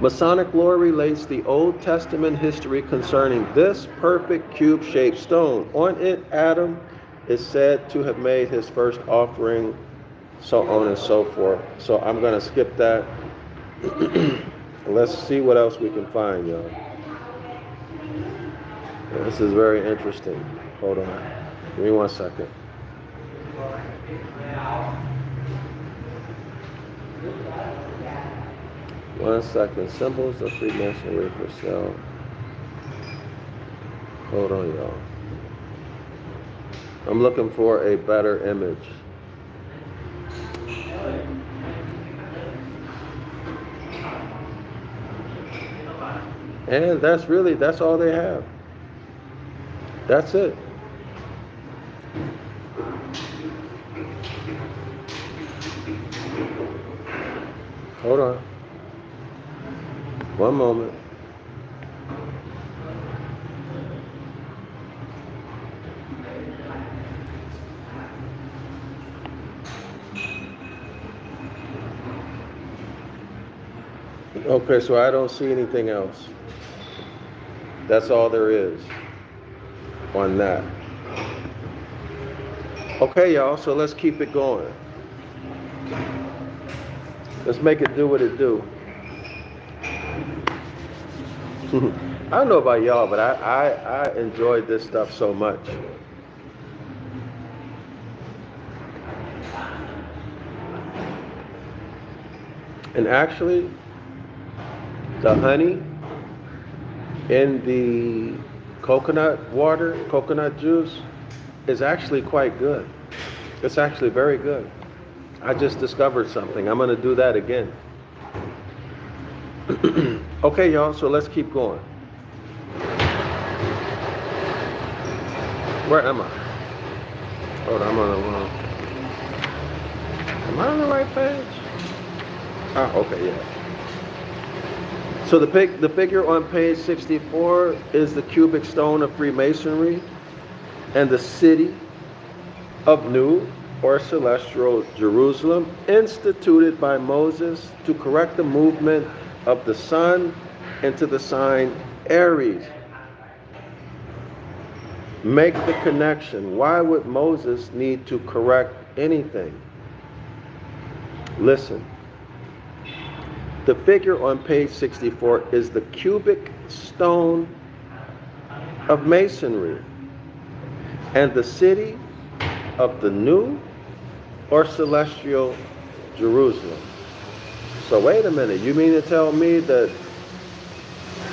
Masonic lore relates the Old Testament history concerning this perfect cube-shaped stone. On it, Adam is said to have made his first offering, so on and so forth. So I'm going to skip that. Let's see what else we can find, y'all. This is very interesting. Hold on. Give me 1 second. One second. Symbols of Freemasonry for sale. Hold on, y'all. I'm looking for a better image. And that's all they have. That's it. Hold on. One moment. Okay, so I don't see anything else. That's all there is on that. Okay, y'all, so let's keep it going. Let's make it do what it do. I don't know about y'all, but I enjoyed this stuff so much. And actually, the honey in the coconut water, coconut juice, is actually quite good. It's actually very good. I just discovered something. I'm going to do that again. Okay, y'all, so let's keep going. Where am I? Hold on, I'm on the wrong. Am I on the right page? Ah, okay, yeah. So the figure on page 64 is the cubic stone of Freemasonry and the city of New or Celestial Jerusalem, instituted by Moses to correct the movement of the sun into the sign Aries. Make the connection. Why would Moses need to correct anything? Listen. The figure on page 64 is the cubic stone of masonry and the city of the new or celestial Jerusalem. So wait a minute, you mean to tell me that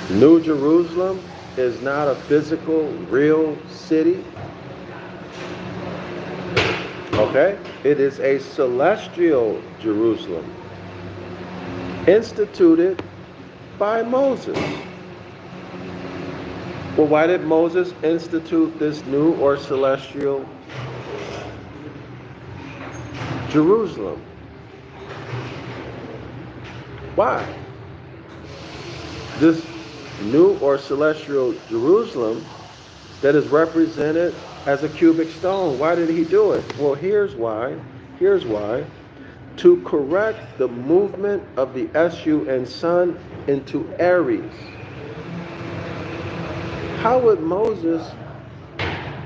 New Jerusalem is not a physical, real city? Okay, it is a celestial Jerusalem, instituted by Moses. Well, why did Moses institute this new or celestial Jerusalem? Why? This new or celestial Jerusalem that is represented as a cubic stone, why did he do it? Well, here's why. Here's why. To correct the movement of the Escheat sun into Aries. How would Moses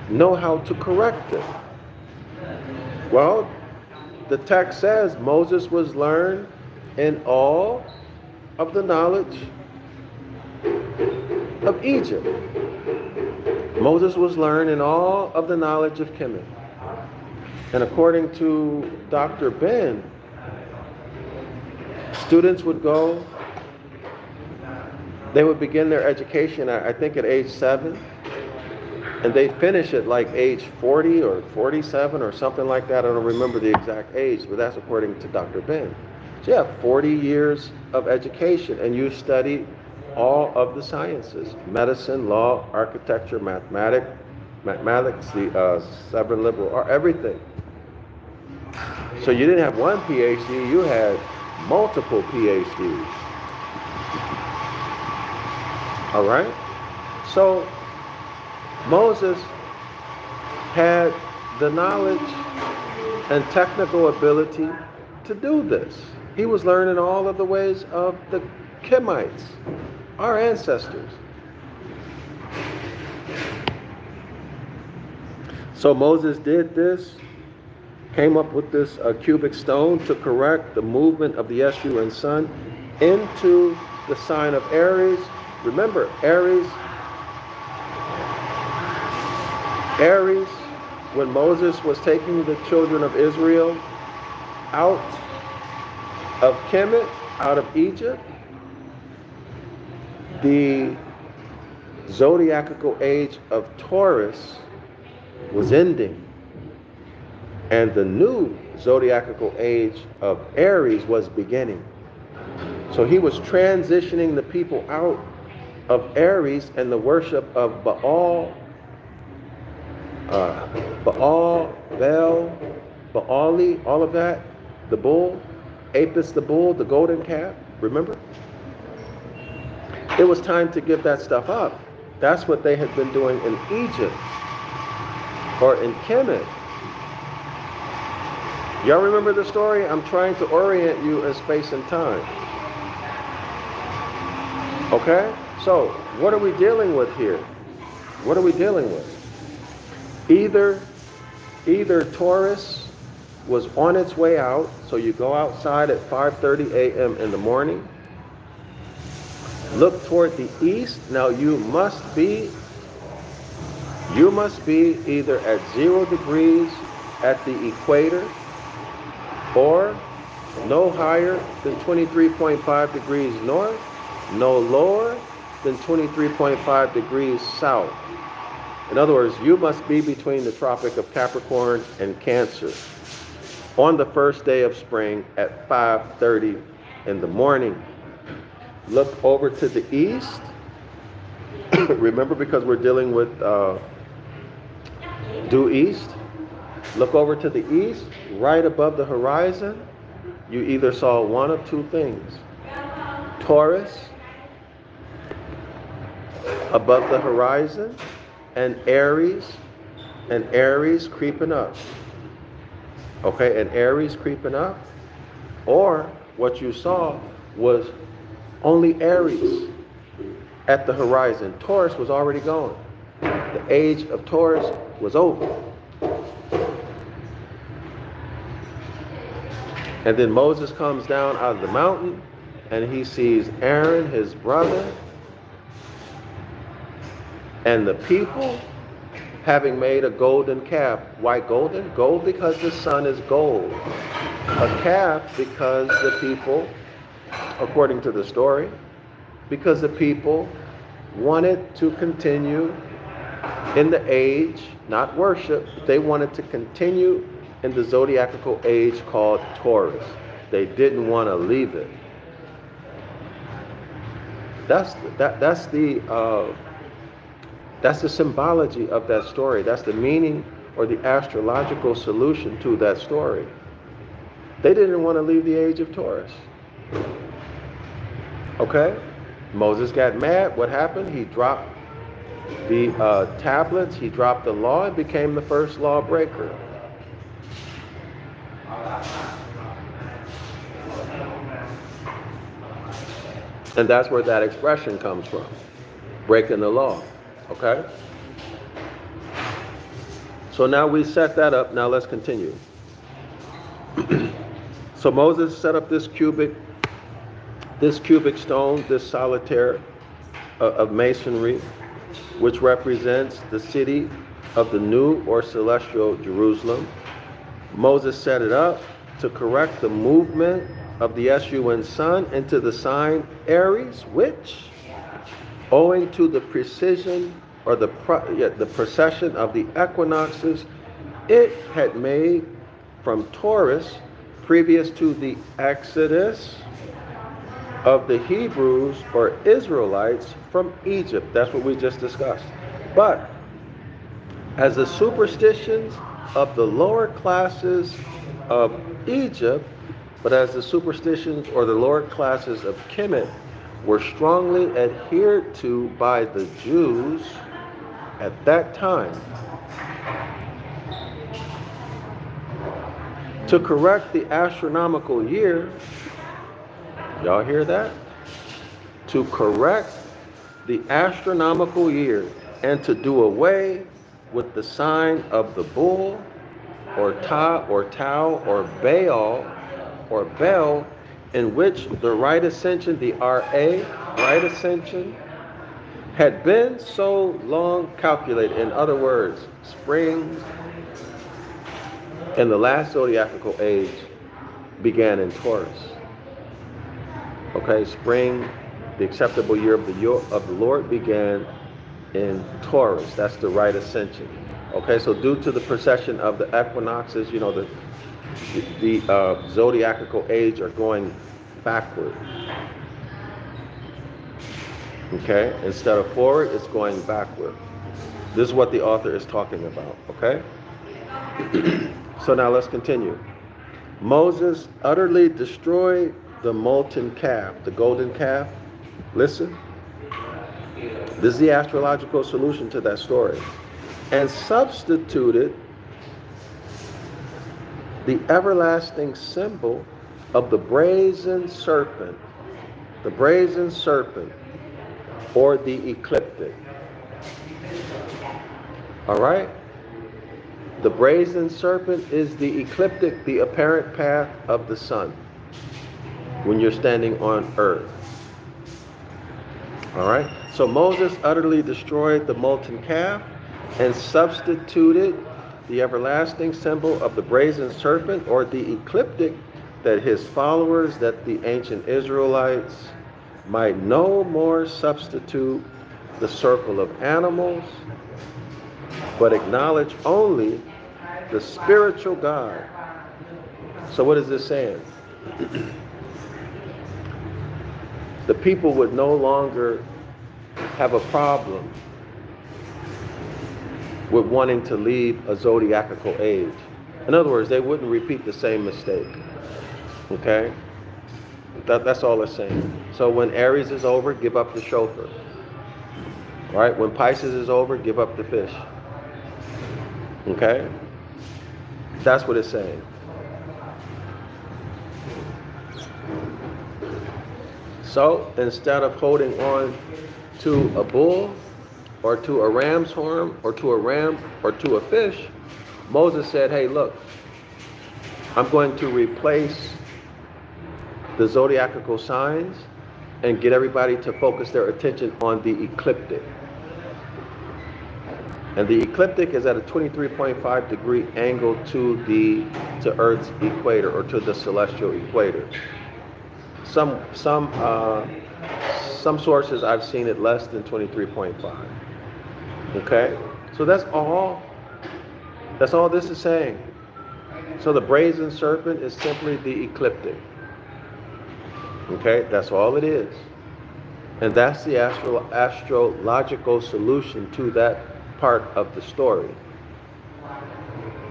know how to correct it? Well, the text says Moses was learned in all of the knowledge of Egypt. Moses was learned in all of the knowledge of Kemet. And according to Dr. Ben, students would go, they would begin their education, I think at age 7, and they finish at like age 40 or 47 or something like that. I don't remember the exact age, but that's according to Dr. Ben. So you have 40 years of education, and you study all of the sciences: medicine, law, architecture, mathematics, the 7 liberal arts, everything. So you didn't have one PhD, you had multiple PhDs. All right? So Moses had the knowledge and technical ability to do this. He was learning all of the ways of the Kemites, our ancestors. So Moses did this, came up with this cubic stone to correct the movement of the Escheat sun into the sign of Aries. Remember, Aries, when Moses was taking the children of Israel out of Kemet, out of Egypt, the zodiacal age of Taurus was ending, and the new zodiacal age of Aries was beginning. So he was transitioning the people out of Aries and the worship of Baal, Baali, all of that, the bull, Apis the bull, the golden calf, remember? It was time to give that stuff up. That's what they had been doing in Egypt or in Kemet. Y'all remember the story? I'm trying to orient you in space and time. Okay? So, what are we dealing with here? What are we dealing with? Either Taurus was on its way out, so you go outside at 5:30 a.m. in the morning, look toward the east. Now you must be either at 0 degrees at the equator or no higher than 23.5 degrees north, no lower than 23.5 degrees south. In other words, you must be between the Tropic of Capricorn and Cancer on the first day of spring at 5:30 in the morning. Look over to the east. Remember, because we're dealing with due east. Look over to the east, right above the horizon. You either saw one of two things: Taurus above the horizon, and Aries creeping up. Okay, and Aries creeping up. Or what you saw was only Aries. at the horizon. Taurus was already gone. The age of Taurus was over. And then Moses comes down out of the mountain and he sees Aaron, his brother, and the people having made a golden calf. Why golden? Gold because the sun is gold. A calf because the people, according to the story, because the people wanted to continue in the age, not worship, but they wanted to continue in the zodiacal age called Taurus. They didn't want to leave it. That's the symbology of that story. That's the meaning or the astrological solution to that story. They didn't want to leave the age of Taurus. Okay? Moses got mad. What happened? He dropped the tablets. He dropped the law and became the first lawbreaker. And that's where that expression comes from. Breaking the law. Okay? So now we set that up. Now let's continue. So Moses set up this cubic stone, this solitaire of masonry, which represents the city of the new or celestial Jerusalem. Moses set it up to correct the movement of the SUN sun into the sign Aries, which, owing to the precision or the precession of the equinoxes, it had made from Taurus previous to the exodus of the Hebrews or Israelites from Egypt. That's what we just discussed. But as the superstitions of the lower classes of Egypt, but as the superstitions or the lower classes of Kemet were strongly adhered to by the Jews at that time, to correct the astronomical year, y'all hear that? To correct the astronomical year and to do away with the sign of the bull or Tau or Baal or Bel, in which the right ascension, the RA, right ascension, had been so long calculated. In other words, spring in the last zodiacal age began in Taurus. Okay, spring, the acceptable year of the Lord began in Taurus. That's the right ascension. Okay, so due to the precession of the equinoxes, you know, the zodiacal age are going backward. Okay, instead of forward, it's going backward. This is what the author is talking about. Okay. So now let's continue. Moses utterly destroyed the molten calf, the golden calf. Listen. This is the astrological solution to that story. And substituted the everlasting symbol of the brazen serpent or the ecliptic. All right? The brazen serpent is the ecliptic, the apparent path of the sun when you're standing on earth. All right? So Moses utterly destroyed the molten calf and substituted the everlasting symbol of the brazen serpent or the ecliptic, that his followers, that the ancient Israelites might no more substitute the circle of animals, but acknowledge only the spiritual God. So what is this saying? The people would no longer have a problem with wanting to leave a zodiacal age. In other words, they wouldn't repeat the same mistake. Okay? That's all it's saying. So when Aries is over, give up the shofar. All right? When Pisces is over, give up the fish. Okay? That's what it's saying. So instead of holding on to a bull or to a ram's horn or to a ram or to a fish, Moses said, hey, look, I'm going to replace the zodiacal signs and get everybody to focus their attention on the ecliptic. And the ecliptic is at a 23.5 degree angle to Earth's equator, or to the celestial equator. Some sources I've seen it less than 23.5. Okay? So that's all this is saying. So the brazen serpent is simply the ecliptic. Okay? That's all it is. And that's the astrological solution to that part of the story,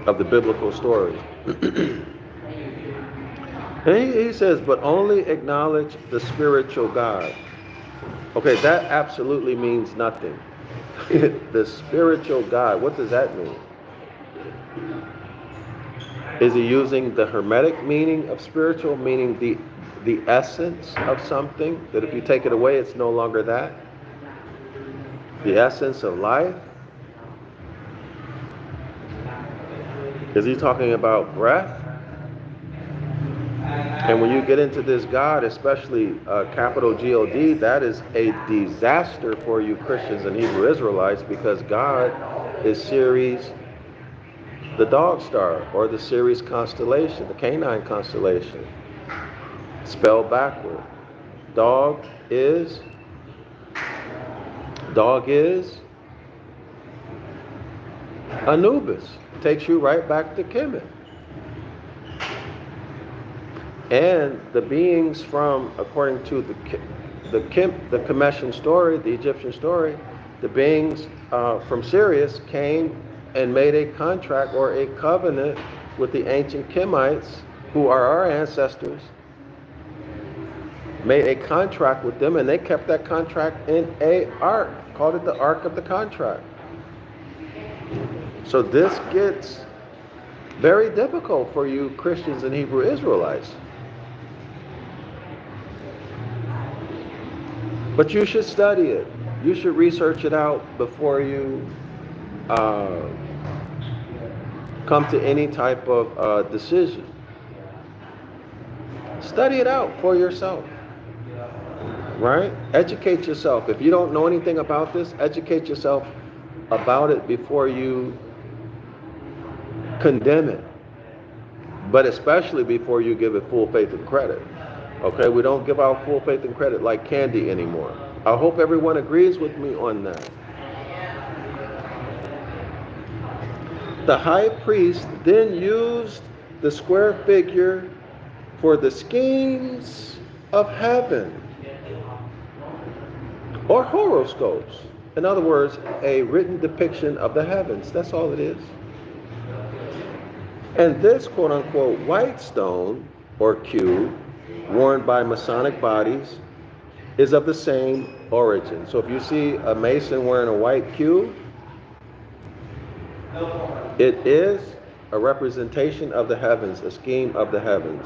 of the biblical story. And he says, but only acknowledge the spiritual God. Okay, that absolutely means nothing. The spiritual God, what does that mean? Is he using the Hermetic meaning of spiritual, meaning the essence of something, that if you take it away, it's no longer that? The essence of life? Is he talking about breath? And when you get into this God, especially capital G-O-D, that is a disaster for you Christians and Hebrew Israelites, because God is Ceres, the dog star, or the Ceres constellation, the canine constellation, spelled backward. Dog is Anubis. Takes you right back to Kemet. And the beings from, according to the Kemetian story, the Egyptian story, the beings from Sirius came and made a contract or a covenant with the ancient Kemites, who are our ancestors, made a contract with them, and they kept that contract in an ark, called it the Ark of the Contract. So this gets very difficult for you Christians and Hebrew Israelites. But you should study it. You should research it out before you come to any type of decision. Study it out for yourself. Right? Educate yourself. If you don't know anything about this, educate yourself about it before you condemn it, but especially before you give it full faith and credit. Okay, we don't give out full faith and credit like candy anymore. I hope everyone agrees with me on that. The high priest then used the square figure for the schemes of heaven, or horoscopes. In other words, a written depiction of the heavens. That's all it is. And this quote-unquote white stone, or cube, worn by Masonic bodies, is of the same origin. So if you see a Mason wearing a white cube, it is a representation of the heavens, a scheme of the heavens,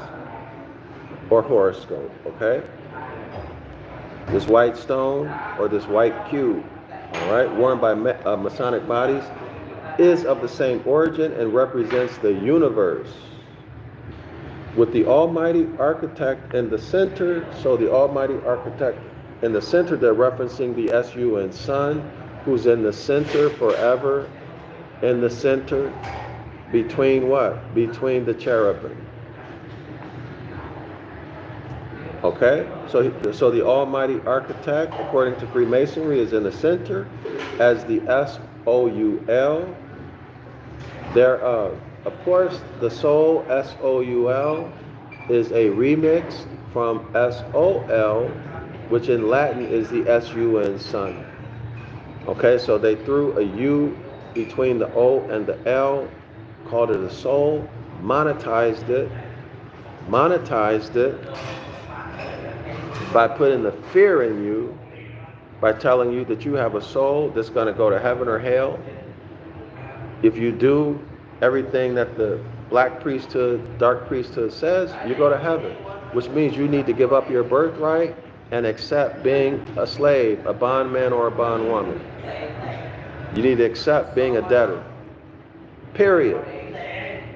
or horoscope, okay? This white stone, or this white cube, all right, worn by Masonic bodies, is of the same origin and represents the universe, with the Almighty Architect in the center. So the Almighty Architect in the center, they're referencing the S-U-N Son, who's in the center forever, in the center between what? Between the cherubim. Okay, so the Almighty Architect, according to Freemasonry, is in the center as the S-O-U-L thereof. Of course, the soul, S-O-U-L, is a remix from S-O-L, which in Latin is the S-U-N Son. Okay, so they threw a U between the O and the L, called it a soul, monetized it by putting the fear in you, by telling you that you have a soul that's going to go to heaven or hell. If you do everything that the black priesthood, dark priesthood says, you go to heaven, which means you need to give up your birthright and accept being a slave, a bondman or a bondwoman. You need to accept being a debtor. Period.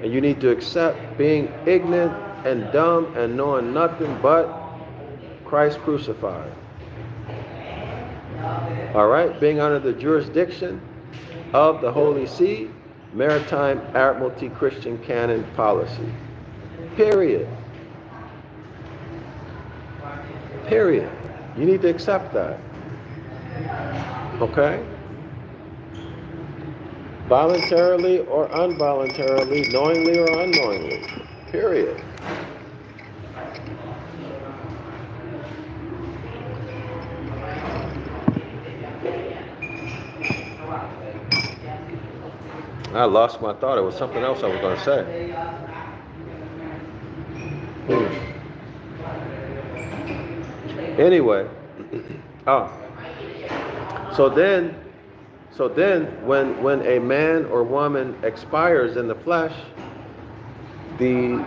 And you need to accept being ignorant and dumb and knowing nothing but Christ crucified. All right? Being under the jurisdiction of the Holy See, Maritime Admiralty Christian Canon Policy. Period. Period. You need to accept that. Okay? Voluntarily or involuntarily, knowingly or unknowingly. Period. I lost my thought. It was something else I was going to say. Anyway, so then when a man or woman expires in the flesh, the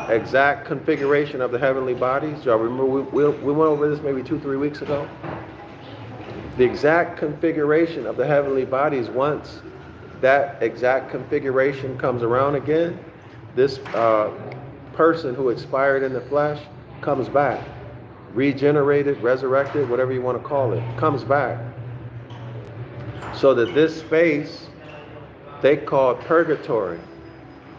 exact configuration of the heavenly bodies, y'all remember we went over this maybe 2-3 weeks ago? The exact configuration of the heavenly bodies, once that exact configuration comes around again, this person who expired in the flesh comes back. Regenerated, resurrected, whatever you want to call it, comes back. So that this space they called purgatory.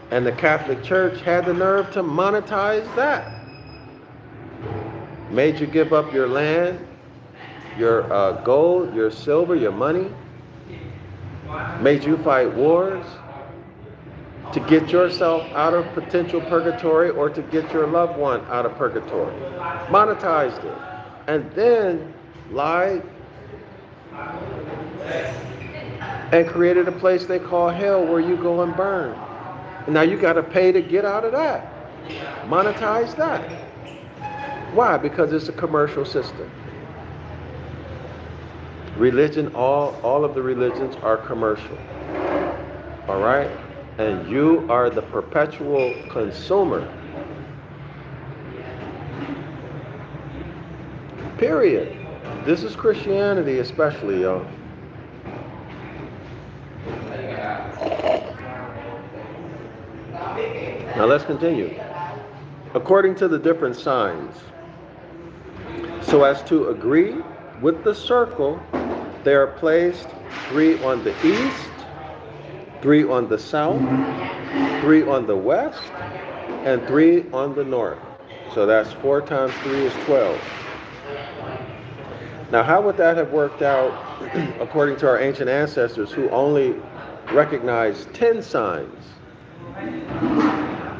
And the Catholic Church had the nerve to monetize that. Made you give up your land, your gold, your silver, your money. Made you fight wars to get yourself out of potential purgatory or to get your loved one out of purgatory. Monetized it. And then lied and created a place they call hell where you go and burn. And now you got to pay to get out of that. Monetize that. Why? Because it's a commercial system. Religion, all of the religions are commercial. All right? And you are the perpetual consumer. Period. This is Christianity especially, y'all. Now let's continue. According to the different signs, so as to agree with the circle, they are placed 3 on the east, 3 on the south, 3 on the west, and 3 on the north. So that's 4 times 3 is 12. Now how would that have worked out according to our ancient ancestors who only recognized 10 signs?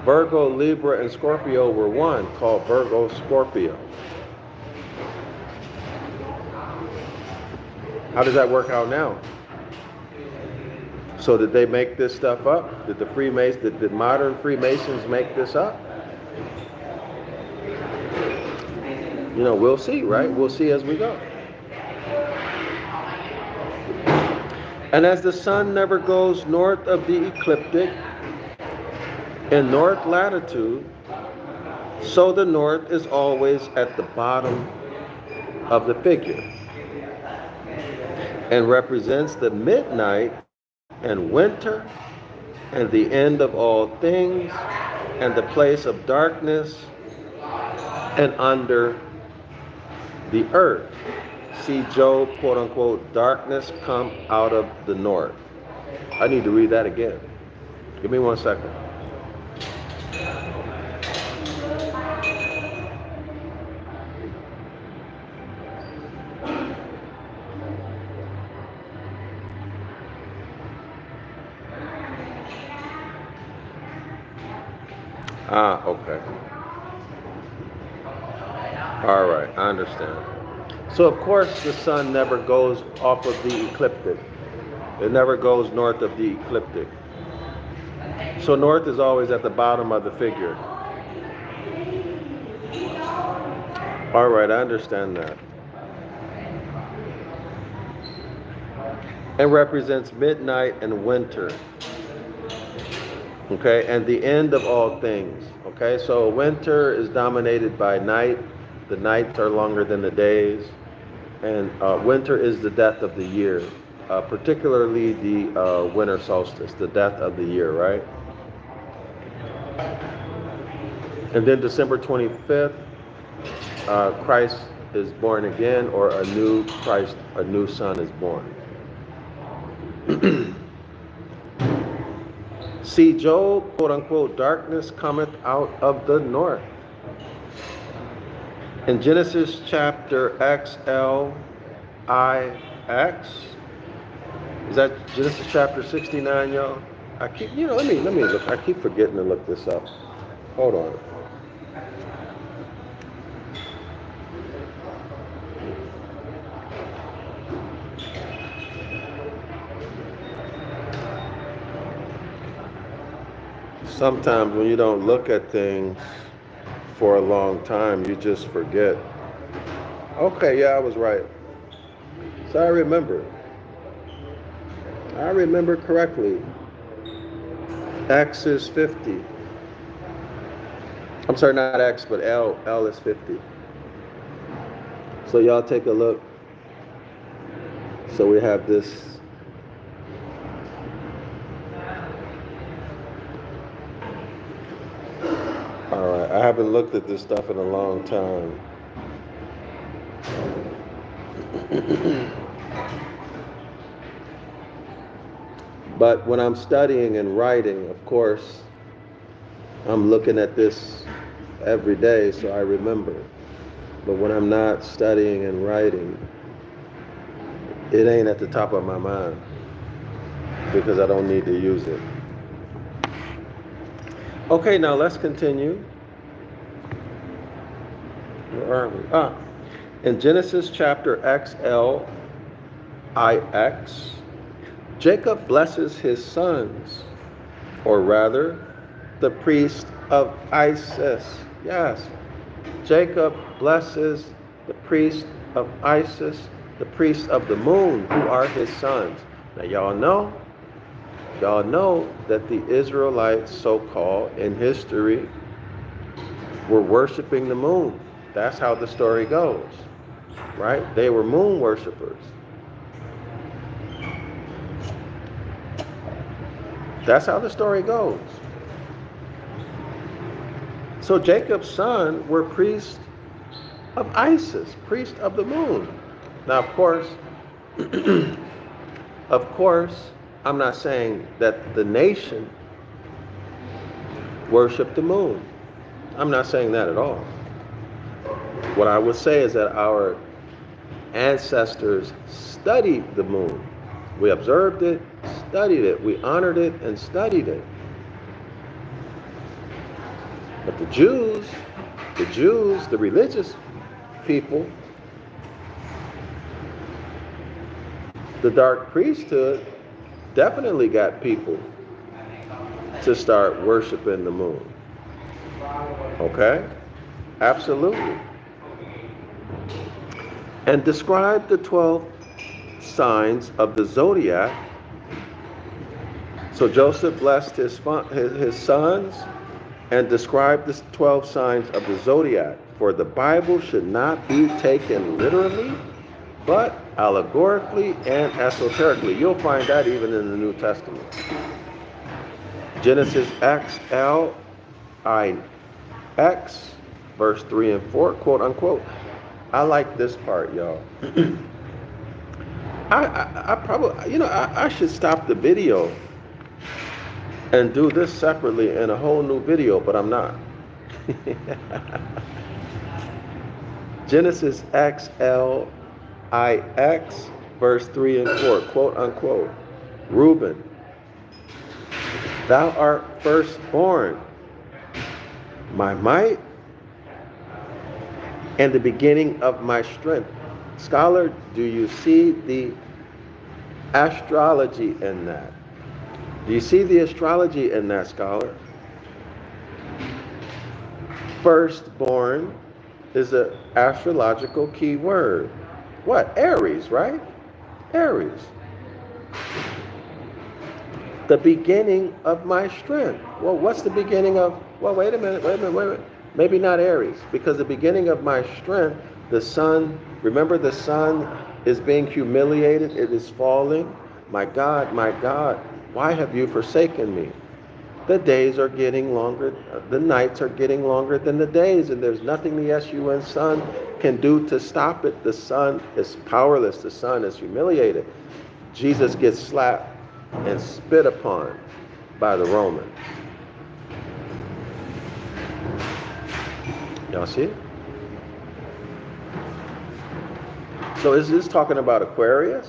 Virgo, Libra, and Scorpio were one, called Virgo Scorpio. How does that work out now? So did they make this stuff up? Did the modern Freemasons make this up? You know, we'll see, right? We'll see as we go. And as the sun never goes north of the ecliptic, in north latitude, so the north is always at the bottom of the figure and represents the midnight and winter and the end of all things and the place of darkness and under the earth. See Job, quote unquote, darkness come out of the north. I need to read that again. Give me 1 second. Okay. All right, I understand. So of course the sun never goes off of the ecliptic. It never goes north of the ecliptic. So north is always at the bottom of the figure. All right, I understand that. And represents midnight and winter. Okay, and the end of all things. Okay, so winter is dominated by night. The nights are longer than the days. And winter is the death of the year, particularly the winter solstice, the death of the year, right? And then December 25th, Christ is born again, or a new Christ, a new son is born. See, Job, quote unquote, darkness cometh out of the north. In Genesis chapter XLIX, is that Genesis chapter 69, y'all? I keep, let me look. I keep forgetting to look this up. Hold on. Sometimes when you don't look at things for a long time, you just forget. Okay, yeah, I was right. So I remember. I remember correctly. X is 50. I'm sorry, not X, but L. L is 50. So y'all take a look. So we have this. All right, I haven't looked at this stuff in a long time. But when I'm studying and writing, of course, I'm looking at this every day, so I remember. But when I'm not studying and writing, it ain't at the top of my mind because I don't need to use it. Okay, now let's continue. Where are we? In Genesis chapter XLIX, Jacob blesses his sons, or rather, the priest of Isis. Yes, Jacob blesses the priest of Isis, the priest of the moon, who are his sons. Now y'all know that the Israelites, so-called, in history, were worshiping the moon. That's how the story goes, right? They were moon worshipers. That's how the story goes. So Jacob's son were priests of Isis, priest of the moon. Now, of course, I'm not saying that the nation worshiped the moon. I'm not saying that at all. What I would say is that our ancestors studied the moon. We observed it, studied it, we honored it, and studied it. But the Jews, the religious people, the dark priesthood definitely got people to start worshiping the moon. Okay? Absolutely. And describe the 12 signs of the Zodiac. So Joseph blessed his sons and described the 12 signs of the Zodiac. For the Bible should not be taken literally, but allegorically and esoterically. You'll find that even in the New Testament. Genesis XLIX, verse 3 and 4, quote unquote. I like this part, y'all. I probably, I should stop the video and do this separately in a whole new video, but I'm not. Genesis XLIX, verse 3 and 4, quote unquote. Reuben, thou art firstborn, my might, and the beginning of my strength. Scholar, do you see the astrology in that? Do you see the astrology in that, scholar? Firstborn is an astrological key word. What? Aries, right? Aries. The beginning of my strength. Well, what's the beginning of? Well, wait a minute. Maybe not Aries, because the beginning of my strength, the sun, remember the sun is being humiliated, it is falling. My God, why have you forsaken me? The days are getting longer, the nights are getting longer than the days, and there's nothing the SUN sun can do to stop it. The sun is powerless, the sun is humiliated. Jesus gets slapped and spit upon by the Romans. Y'all see it? So is this talking about Aquarius?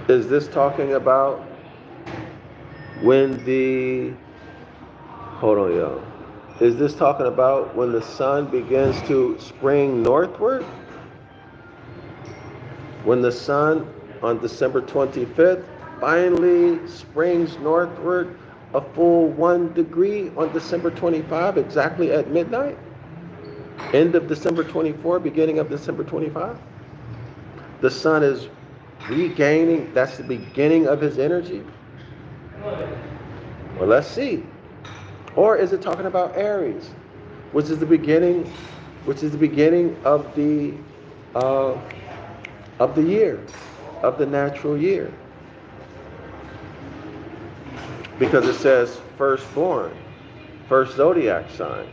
Is this talking about when hold on, y'all. Is this talking about when the sun begins to spring northward? When the sun on December 25th finally springs northward a full 1 degree on December 25, exactly at midnight? End of December 24, beginning of December 25? The sun is regaining, that's the beginning of his energy? Well, let's see. Or is it talking about Aries, which is the beginning of the year, of the natural year? Because it says firstborn, first zodiac sign.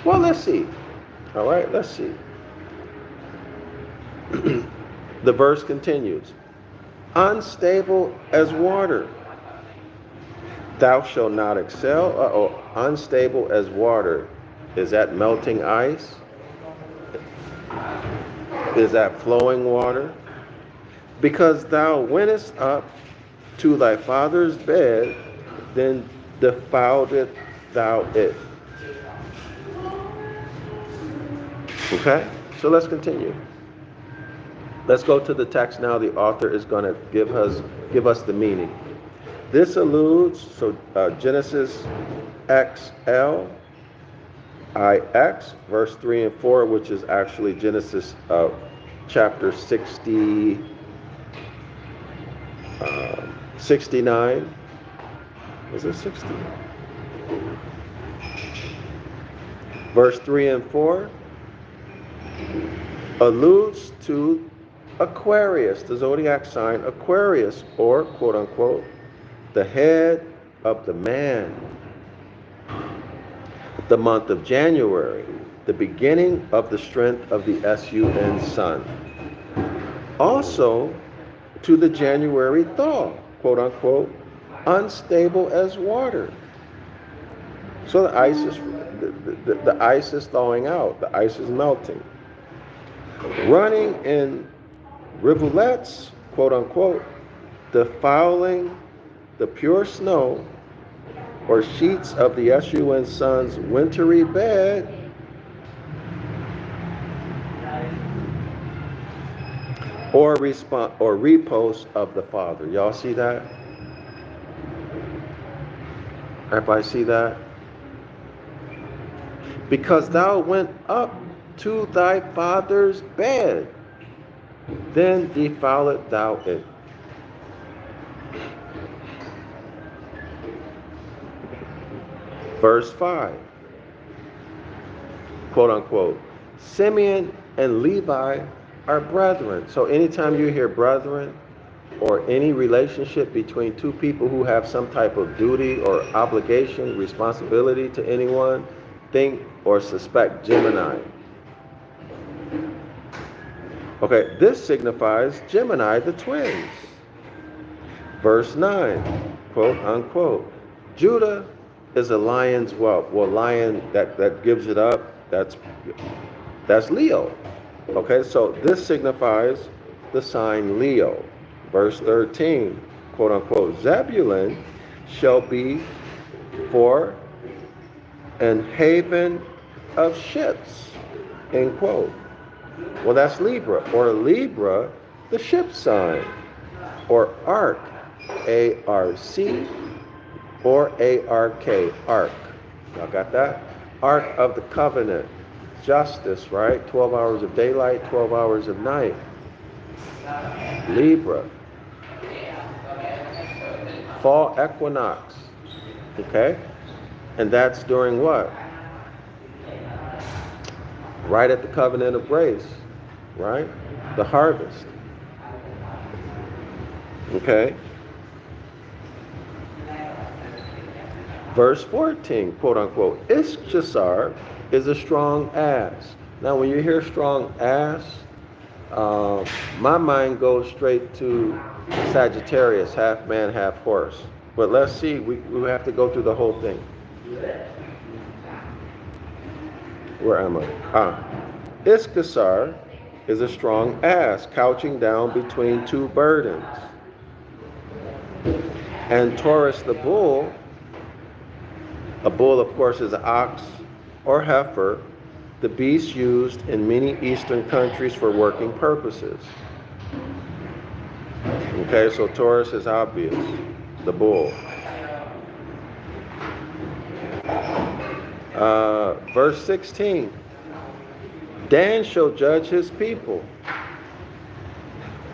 Well, let's see. All right, let's see. The verse continues. Unstable as water. Thou shalt not excel. Unstable as water. Is that melting ice? Is that flowing water? Because thou wentest up to thy father's bed, then defiled thou it. Okay, so let's continue. Let's go to the text now. The author is going to give us the meaning. This alludes, Genesis XL, IX, verse 3 and 4, which is actually Genesis chapter 69. Is it 60? Verse 3 and 4 alludes to Aquarius, the zodiac sign Aquarius, or quote unquote, the head of the man. The month of January, the beginning of the strength of the SUN sun. Also to the January thaw, quote unquote, unstable as water. So the ice is the ice is thawing out, the ice is melting. Running in rivulets, quote unquote, defiling the pure snow or sheets of the SUN sun's wintry bed, or repose of the Father. Y'all see that? Everybody see that? Because thou went up to thy father's bed, then defiled thou it. Verse 5, quote unquote, Simeon and Levi are brethren. So anytime you hear brethren or any relationship between two people who have some type of duty or obligation, responsibility to anyone, think or suspect Gemini. Okay, this signifies Gemini, the twins. Verse 9, quote unquote, Judah is a lion's whelp. Well, lion that gives it up, that's Leo. Okay, so this signifies the sign Leo. Verse 13, quote unquote, Zebulun shall be for an haven of ships, end quote. Well, that's Libra, or Libra, the ship sign, or Ark, A-R-C, or A-R-K, Ark. Y'all got that? Ark of the Covenant, justice, right? 12 hours of daylight, 12 hours of night. Libra. Fall equinox, okay? And that's during what? Right at the covenant of grace, right? The harvest. Okay? Verse 14, quote unquote, Ischasar is a strong ass. Now, when you hear strong ass, my mind goes straight to Sagittarius, half man, half horse. But let's see, we have to go through the whole thing. Where am I? Ischasar is a strong ass, couching down between two burdens. And Taurus the bull, a bull of course is an ox or heifer, the beast used in many Eastern countries for working purposes. Okay, so Taurus is obvious, the bull. Verse 16, Dan shall judge his people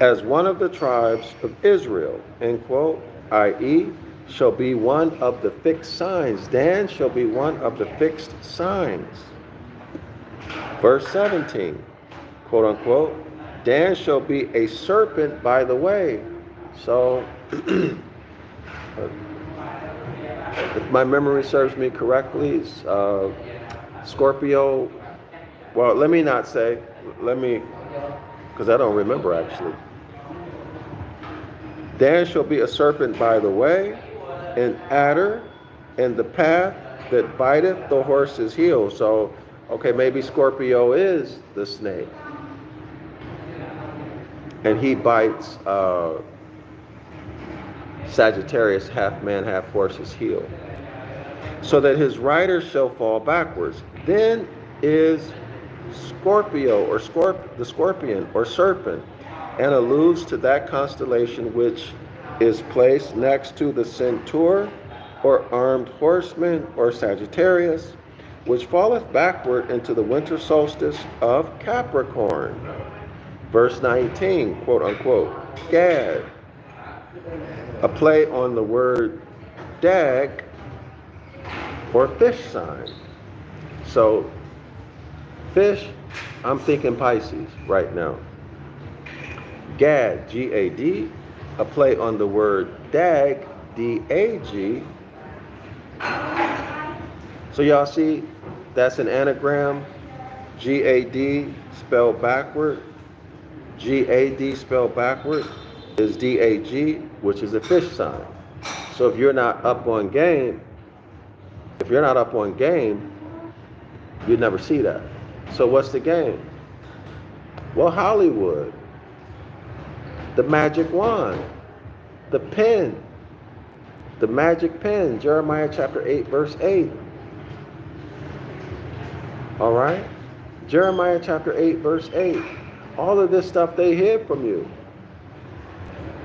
as one of the tribes of Israel, end quote, i.e., shall be one of the fixed signs. Dan shall be one of the fixed signs. Verse 17, quote unquote, Dan shall be a serpent by the way. So, if my memory serves me correctly, Scorpio, well, let me not say, because I don't remember actually. Dan shall be a serpent by the way, an adder in the path that biteth the horse's heel. So, okay, maybe Scorpio is the snake. And he bites Sagittarius, half man, half horse's heel. So that his rider shall fall backwards. Then is Scorpio, or the scorpion, or serpent, and alludes to that constellation which is placed next to the centaur, or armed horseman, or Sagittarius, which falleth backward into the winter solstice of Capricorn. Verse 19, quote unquote, Gad, a play on the word dag, or fish sign. So, fish, I'm thinking Pisces right now. Gad, G-A-D, a play on the word dag, D-A-G. So y'all see, that's an anagram. G-A-D spelled backward. G-A-D spelled backward is D-A-G, which is a fish sign. So if you're not up on game, you'd never see that. So what's the game? Well, Hollywood, the magic wand, the pen, the magic pen, Jeremiah chapter 8, verse 8. All right? Jeremiah chapter 8, verse 8. All of this stuff they hid from you.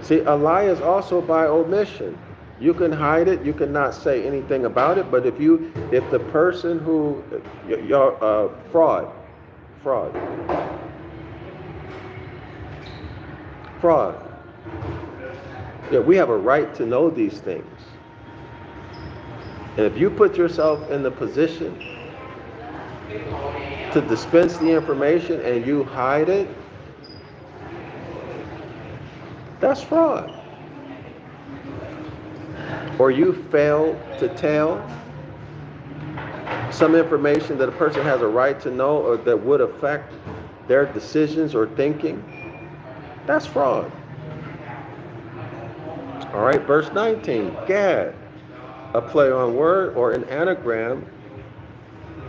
See, a lie is also by omission. You can hide it, you cannot say anything about it, but if the person who, fraud. Yeah, we have a right to know these things. And if you put yourself in the position to dispense the information and you hide it, that's fraud. Or you fail to tell some information that a person has a right to know or that would affect their decisions or thinking, that's fraud. All right, verse 19, Gad, a play on word or an anagram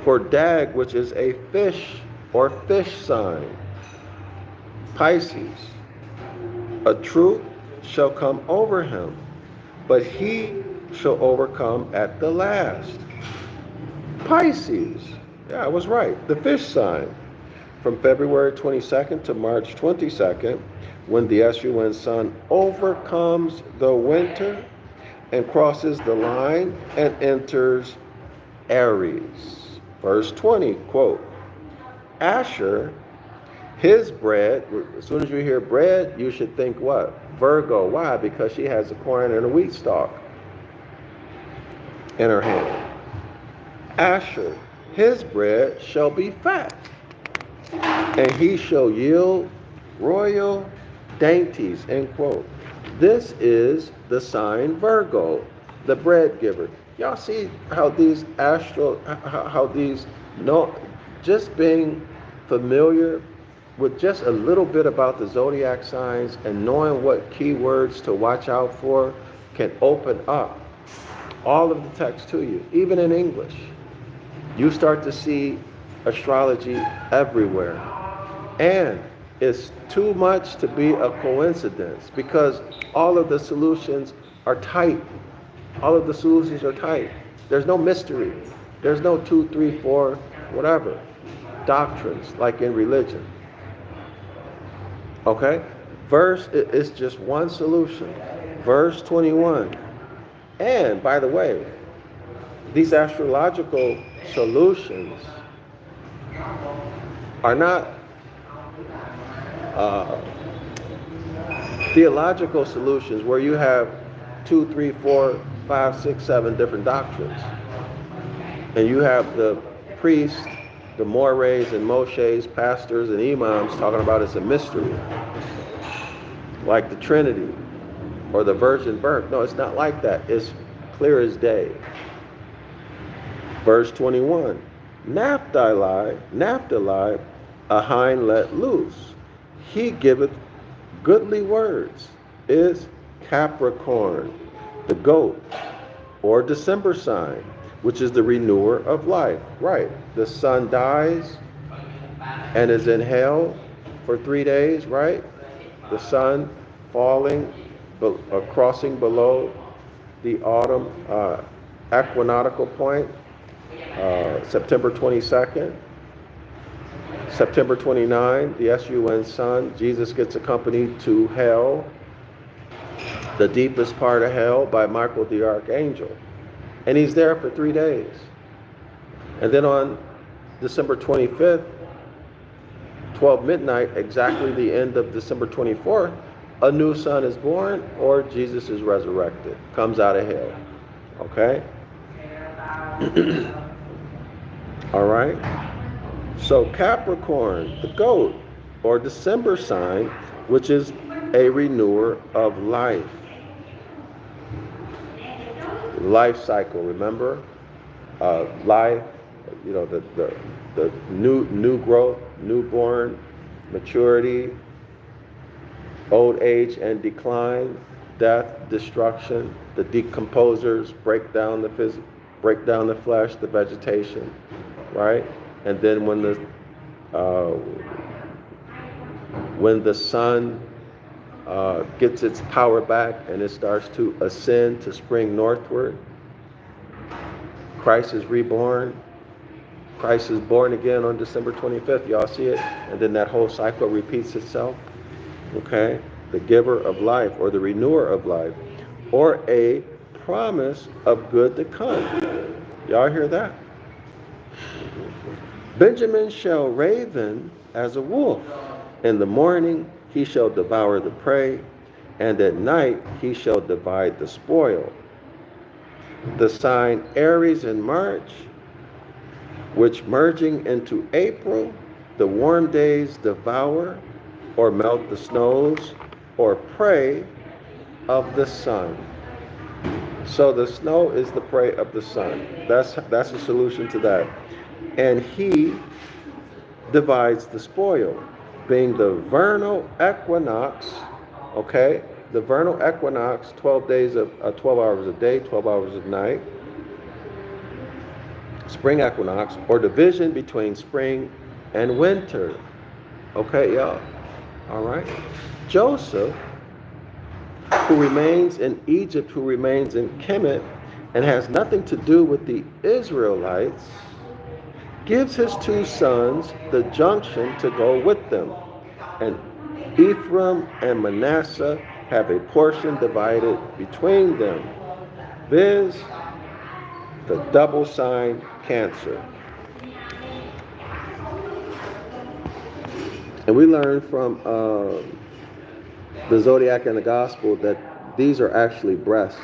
for dag, which is a fish or fish sign. Pisces, a truth shall come over him, but he shall overcome at the last. Pisces, yeah, I was right, the fish sign, from February 22nd to March 22nd, when the S-U-N sun overcomes the winter and crosses the line and enters Aries. Verse 20, quote, Asher, his bread, as soon as you hear bread, you should think what? Virgo. Why? Because she has a corn and a wheat stalk in her hand. Asher, his bread shall be fat, and he shall yield royal dainties, end quote. This is the sign Virgo, the bread giver. Y'all see how these how these, no, just being familiar with just a little bit about the zodiac signs and knowing what keywords to watch out for can open up all of the text to you, even in English. You start to see astrology everywhere. And it's too much to be a coincidence because all of the solutions are tight. All of the solutions are tight. There's no mystery. There's no 2, 3, 4, whatever doctrines like in religion. Okay? Verse is just one solution. Verse 21. And by the way, these astrological solutions are not theological solutions where you have 2, 3, 4, 5, 6, 7 different doctrines. And you have the priests, the mores and moshes, pastors and imams talking about it's a mystery. Like the Trinity or the virgin birth. No, it's not like that. It's clear as day. Verse 21. Naphtali, a hind let loose. He giveth goodly words, is Capricorn, the goat, or December sign, which is the renewer of life. Right. The sun dies and is in hell for 3 days, right? The sun falling, crossing below the autumn equinoctial point, September 22nd. September 29, the sun sun, Jesus gets accompanied to hell, the deepest part of hell, by Michael the Archangel. And he's there for 3 days. And then on December 25th, 12 midnight, exactly the end of December 24th, a new son is born or Jesus is resurrected, comes out of hell. Okay? All right? So Capricorn, the goat, or December sign, which is a renewer of life. Life cycle, remember? Life, you know, the new growth, newborn, maturity, old age and decline, death, destruction, the decomposers break down the flesh, the vegetation, right? And then when the sun gets its power back and it starts to ascend to spring northward, Christ is reborn. Christ is born again on December 25th. Y'all see it? And then that whole cycle repeats itself. Okay? The giver of life, or the renewer of life, or a promise of good to come. Y'all hear that? Benjamin shall raven as a wolf. In the morning he shall devour the prey, and at night he shall divide the spoil. The sign Aries in March, which merging into April, the warm days devour or melt the snows or prey of the sun. So the snow is the prey of the sun. That's a solution to that. And he divides the spoil, being the vernal equinox, okay? The vernal equinox, 12 days of 12 hours a day, 12 hours of night. Spring equinox, or division between spring and winter. Okay, y'all? All right? Joseph, who remains in Egypt, who remains in Kemet, and has nothing to do with the Israelites, gives his 2 sons the junction to go with them. And Ephraim and Manasseh have a portion divided between them, viz. the double sign Cancer. And we learn from the Zodiac and the Gospel that these are actually breasts.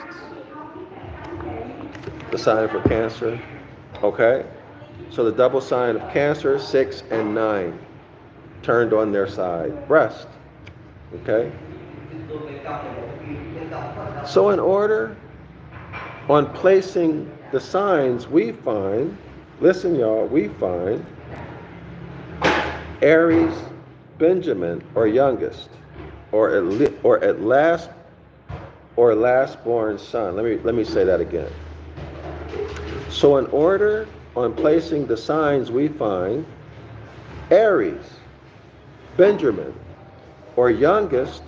The sign for Cancer, Okay? So the double sign of Cancer, 6 and 9, turned on their side. Breast. Okay? So in order, on placing the signs, we find, listen y'all, we find Aries, Benjamin, or youngest, or at last, or last born son. Let me say that again. So in order, on placing the signs, we find Aries, Benjamin, or youngest,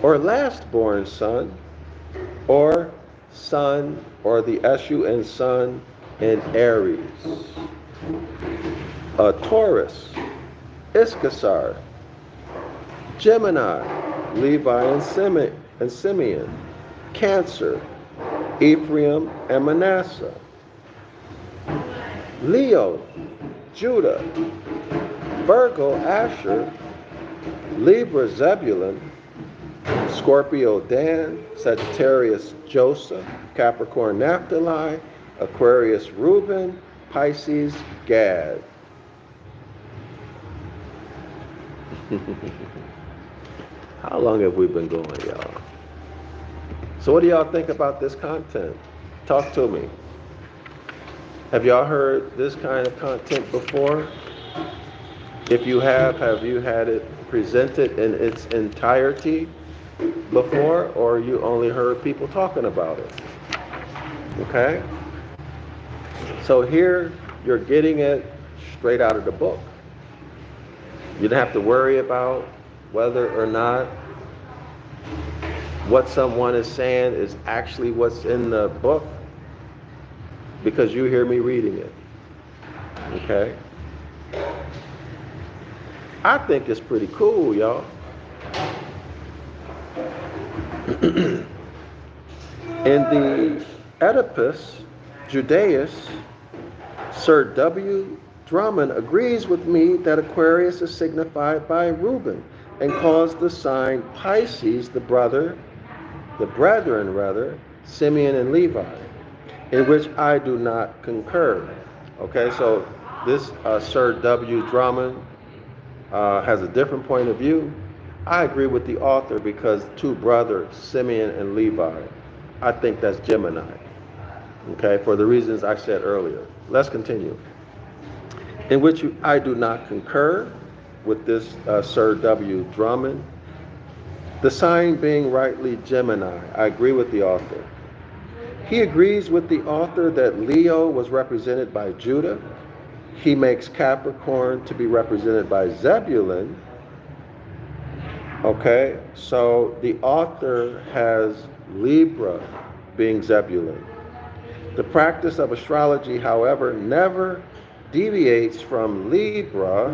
or last born son, or sun, or the Escheat and sun in Aries. Taurus, Issachar, Gemini, Levi and Simeon, Cancer, Ephraim and Manasseh, Leo, Judah, Virgo, Asher, Libra, Zebulun, Scorpio, Dan, Sagittarius, Joseph, Capricorn, Naphtali, Aquarius, Reuben, Pisces, Gad. How long have we been going, y'all? So what do y'all think about this content? Talk to me. Have y'all heard this kind of content before? If you have you had it presented in its entirety before, or you only heard people talking about it? Okay? So here you're getting it straight out of the book. You don't have to worry about whether or not what someone is saying is actually what's in the book, because you hear me reading it. Okay? I think it's pretty cool, y'all. In the Oedipus Judaeus, Sir W. Drummond agrees with me that Aquarius is signified by Reuben and calls the sign Pisces the brethren, Simeon and Levi, in which I do not concur. Okay, so this Sir W. Drummond has a different point of view. I agree with the author because two brothers, Simeon and Levi, I think that's Gemini. Okay, for the reasons I said earlier. Let's continue. In which I do not concur with this Sir W. Drummond. The sign being rightly Gemini, I agree with the author. He agrees with the author that Leo was represented by Judah. He makes Capricorn to be represented by Zebulun. Okay, so the author has Libra being Zebulun. The practice of astrology, however, never deviates from Libra,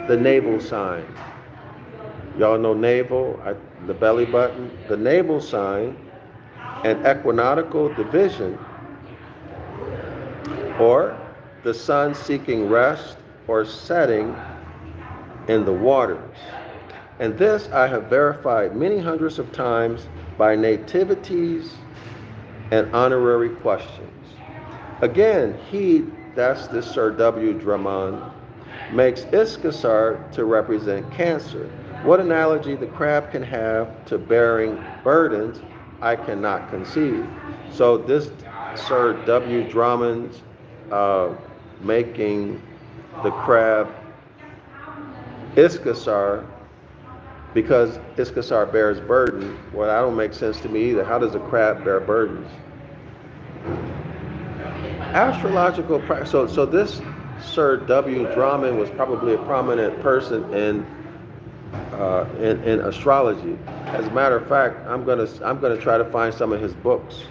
the navel sign. Y'all know navel, the belly button, the navel sign, and equinoctial division, or the sun seeking rest or setting in the waters. And this I have verified many hundreds of times by nativities and honorary questions. Again, that's this Sir W. Drummond, makes Issachar to represent Cancer. What analogy the crab can have to bearing burdens, I cannot conceive. So this Sir W. Drummond's making the crab Issachar because Issachar bears burden. Well, that don't make sense to me either. How does a crab bear burdens? Astrological practice. So this Sir W. Drummond was probably a prominent person in astrology. As a matter of fact, I'm gonna try to find some of his books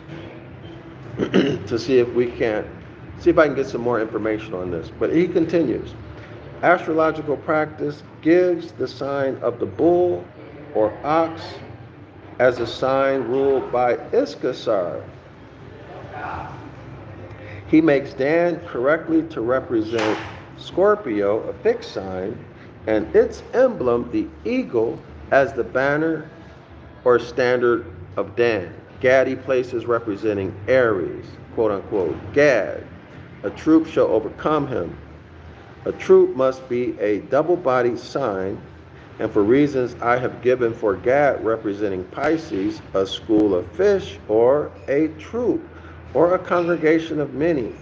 to see if I can get some more information on this. But he continues. Astrological practice gives the sign of the bull or ox as a sign ruled by Issachar. He makes Dan correctly to represent Scorpio, a fixed sign, and its emblem, the eagle, as the banner or standard of Dan. Gad he places representing Aries, quote unquote, Gad. a troop shall overcome him. A troop must be a double-bodied sign, and for reasons I have given for Gad representing Pisces, a school of fish, or a troop, or a congregation of many,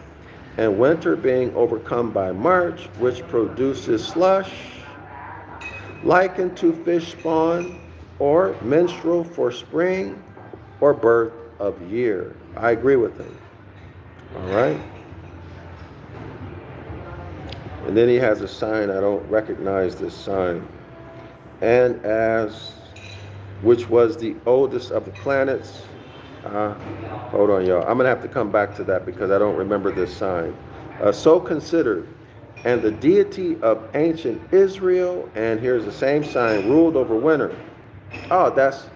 and winter being overcome by March, which produces slush, likened to fish spawn, or menstrual for spring, or birth of year. I agree with him. All right? And then he has a sign, I don't recognize this sign. And as, which was the oldest of the planets. Hold on, y'all. I'm going to have to come back to that because I don't remember this sign. So considered, and the deity of ancient Israel, and here's the same sign, ruled over winter. Oh, that's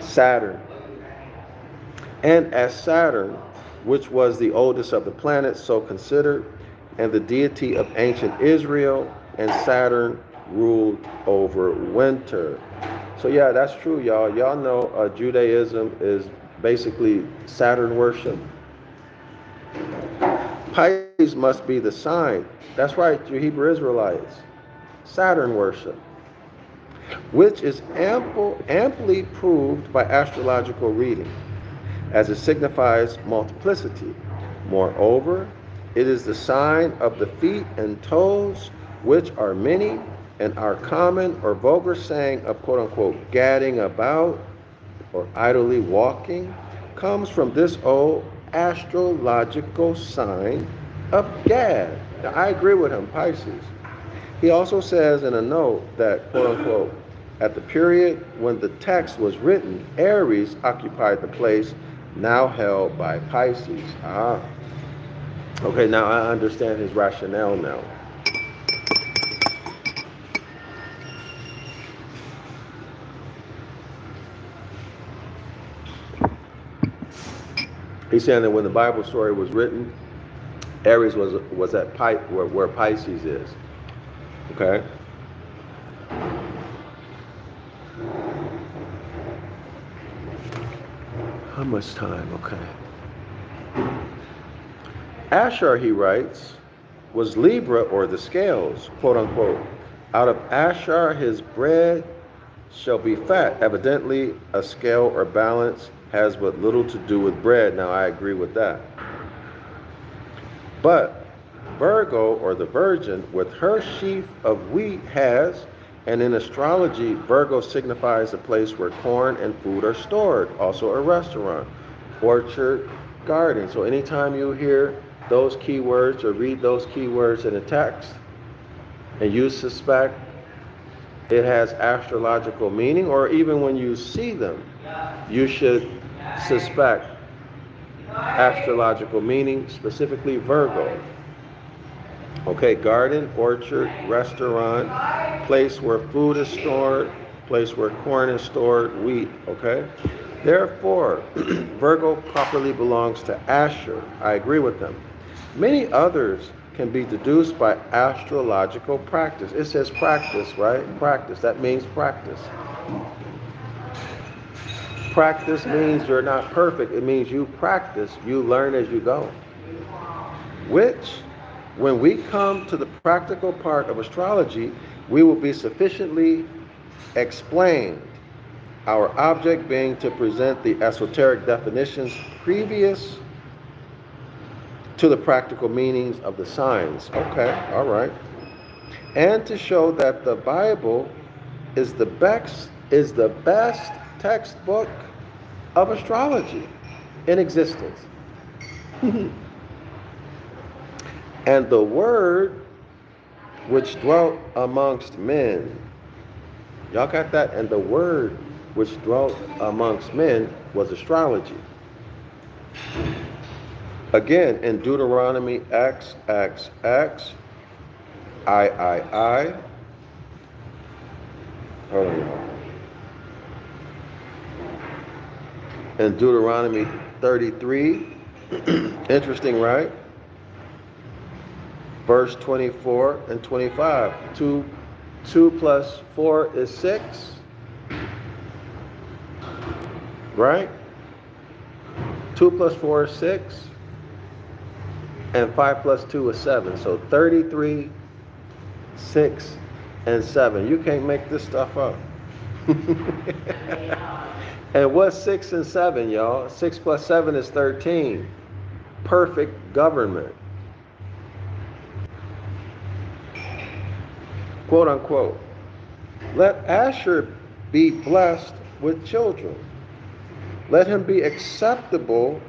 Saturn. And as Saturn, which was the oldest of the planets, so considered, and the deity of ancient Israel, and Saturn ruled over winter. So yeah, that's true, y'all. Y'all know Judaism is basically Saturn worship. Pisces must be the sign. That's right, you Hebrew Israelites. Saturn worship, which is amply proved by astrological reading, as it signifies multiplicity. Moreover, it is the sign of the feet and toes, which are many, and our common or vulgar saying of quote-unquote gadding about or idly walking comes from this old astrological sign of Gad. Now, I agree with him, Pisces. He also says in a note that, quote-unquote, at the period when the text was written, Aries occupied the place now held by Pisces. Okay, now I understand his rationale now. He's saying that when the Bible story was written, Aries was at where Pisces is. Okay? How much time? Okay. Asher, he writes, was Libra or the scales, quote unquote. Out of Asher his bread shall be fat. Evidently, a scale or balance has but little to do with bread. Now, I agree with that. But Virgo, or the Virgin, with her sheaf of wheat has, and in astrology, Virgo signifies a place where corn and food are stored, also a restaurant, orchard, garden. So anytime you hear those keywords or read those keywords in a text, and you suspect it has astrological meaning, or even when you see them, you should suspect astrological meaning, specifically Virgo. Okay, garden, orchard, restaurant, place where food is stored, place where corn is stored, wheat, okay? Therefore, Virgo properly belongs to Asher. I agree with them. Many others can be deduced by astrological practice. It says practice, right? Practice. That means practice. Practice means you're not perfect. It means you practice. You learn as you go. Which, when we come to the practical part of astrology, we will be sufficiently explained. Our object being to present the esoteric definitions previous to the practical meanings of the signs. Okay, all right. And to show that the Bible is the best textbook of astrology in existence. And the word which dwelt amongst men. Y'all got that? And the word which dwelt amongst men was astrology. Again, in Deuteronomy X, I. Hold on, y'all. In Deuteronomy 33, interesting, right? Verse 24 and 25. 2 plus 4 is 6. Right? 2 plus 4 is 6. and 5 plus 2 is 7. So 33, 6, and 7. You can't make this stuff up. And what's 6 and 7, y'all? 6 plus 7 is 13. Perfect government. Quote unquote. Let Asher be blessed with children. Let him be acceptable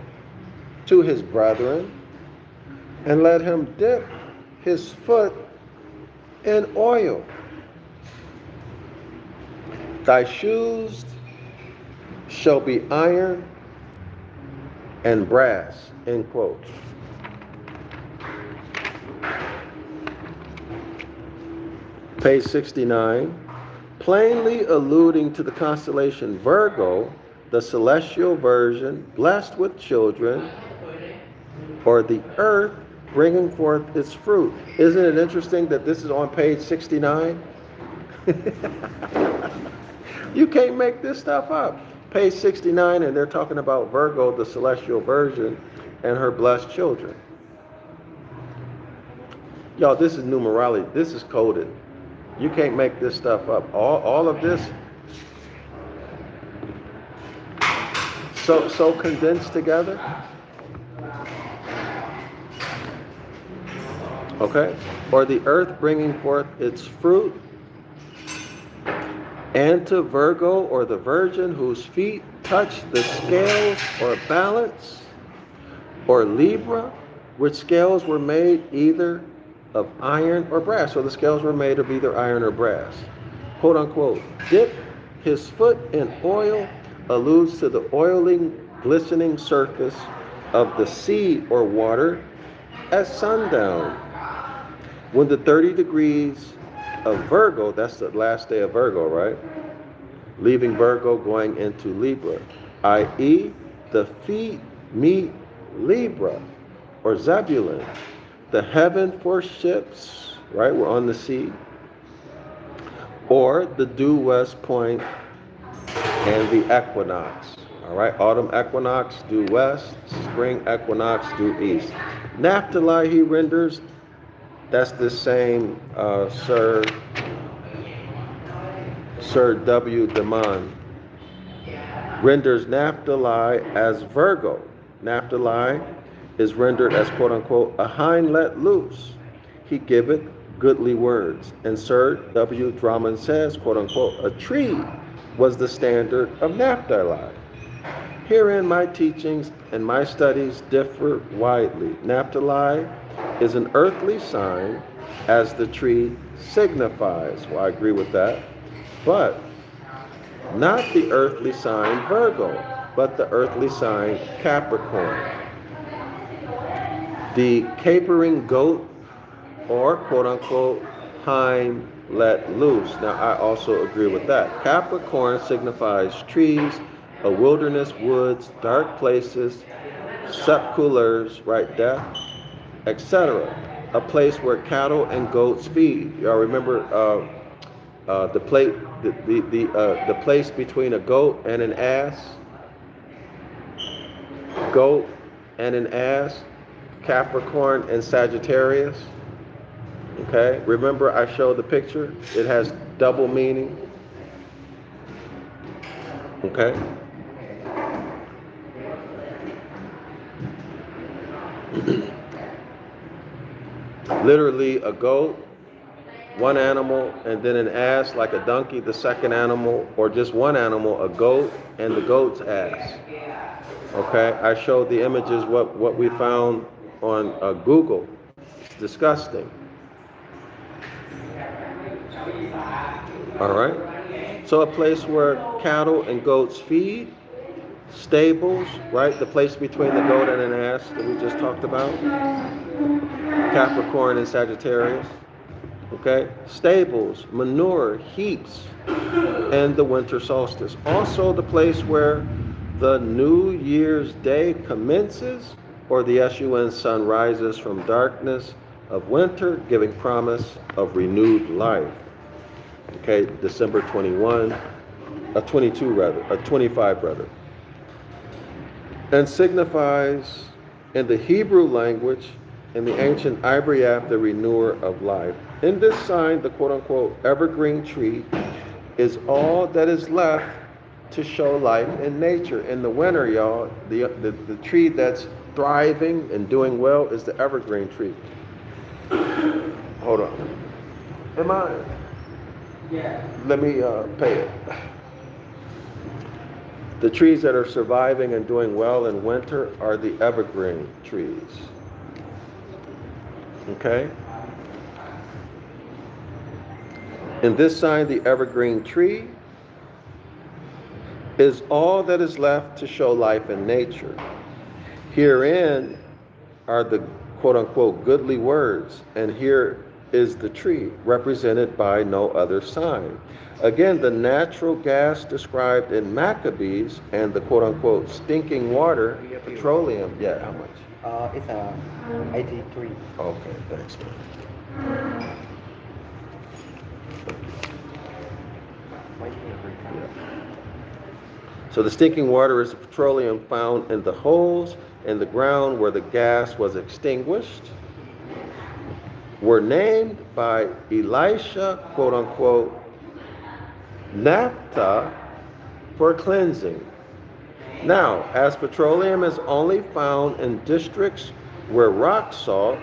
to his brethren, and let him dip his foot in oil. Thy shoes shall be iron and brass, end quote. Page 69, plainly alluding to the constellation Virgo, the celestial version, blessed with children, or the earth bringing forth its fruit. Isn't it interesting that this is on page 69? You can't make this stuff up. Page 69, and they're talking about Virgo, the celestial version, and her blessed children. Y'all, this is numerology. This is coded. You can't make this stuff up. All of this so condensed together. Okay? Or the earth bringing forth its fruit, and to Virgo, or the virgin whose feet touch the scales or balance, or Libra, which scales were made either of iron or brass. So the scales were made of either iron or brass. Quote unquote, dip his foot in oil alludes to the oiling, glistening surface of the sea or water at sundown. When the 30 degrees of Virgo, that's the last day of Virgo, right? Leaving Virgo, going into Libra, i.e. the feet meet Libra or Zebulun, the heaven for ships, right? We're on the sea. Or the due west point and the equinox. All right, autumn equinox due west, spring equinox due east. Naphtali he renders, that's the same Sir W. Demon, renders Naphtali as Virgo. Naphtali is rendered as, quote unquote, a hind let loose. He giveth goodly words. And Sir W. Drummond says, quote unquote, a tree was the standard of Naphtali. Herein my teachings and my studies differ widely. Naphtali is an earthly sign, as the tree signifies. Well, I agree with that. But not the earthly sign Virgo, but the earthly sign Capricorn. The capering goat, or quote unquote, hind let loose. Now, I also agree with that. Capricorn signifies trees, a wilderness, woods, dark places, sepulchres, right, death, etc. A place where cattle and goats feed. Y'all remember the place between a goat and an ass? Goat and an ass, Capricorn and Sagittarius. Okay, remember I showed the picture? It has double meaning. Okay. Literally a goat, one animal, and then an ass like a donkey, the second animal, or just one animal, a goat, and the goat's ass. Okay, I showed the images, what we found on Google. It's disgusting. All right, so a place where cattle and goats feed, stables, right, the place between the goat and an ass that we just talked about, Capricorn and Sagittarius, okay, stables, manure, heaps, and the winter solstice. Also the place where the New Year's Day commences, or the S-U-N sun rises from darkness of winter, giving promise of renewed life. Okay, December 21, 25 rather. And signifies in the Hebrew language in the ancient Ibaryath, the renewer of life. In this sign, the quote-unquote evergreen tree is all that is left to show life in nature. In the winter, y'all, the tree that's thriving and doing well is the evergreen tree. Hold on. Am I? Yeah. Let me pay it. The trees that are surviving and doing well in winter are the evergreen trees. Okay? In this sign, the evergreen tree is all that is left to show life in nature. Herein are the quote-unquote goodly words, and here is the tree, represented by no other sign. Again, the natural gas described in Maccabees and the quote-unquote stinking water, petroleum. Yeah, how much? It's 83. Okay, thanks, man. Yeah. So the stinking water is the petroleum found in the holes in the ground where the gas was extinguished, were named by Elisha, quote unquote, naphtha, for cleansing. Now, as petroleum is only found in districts where rock salt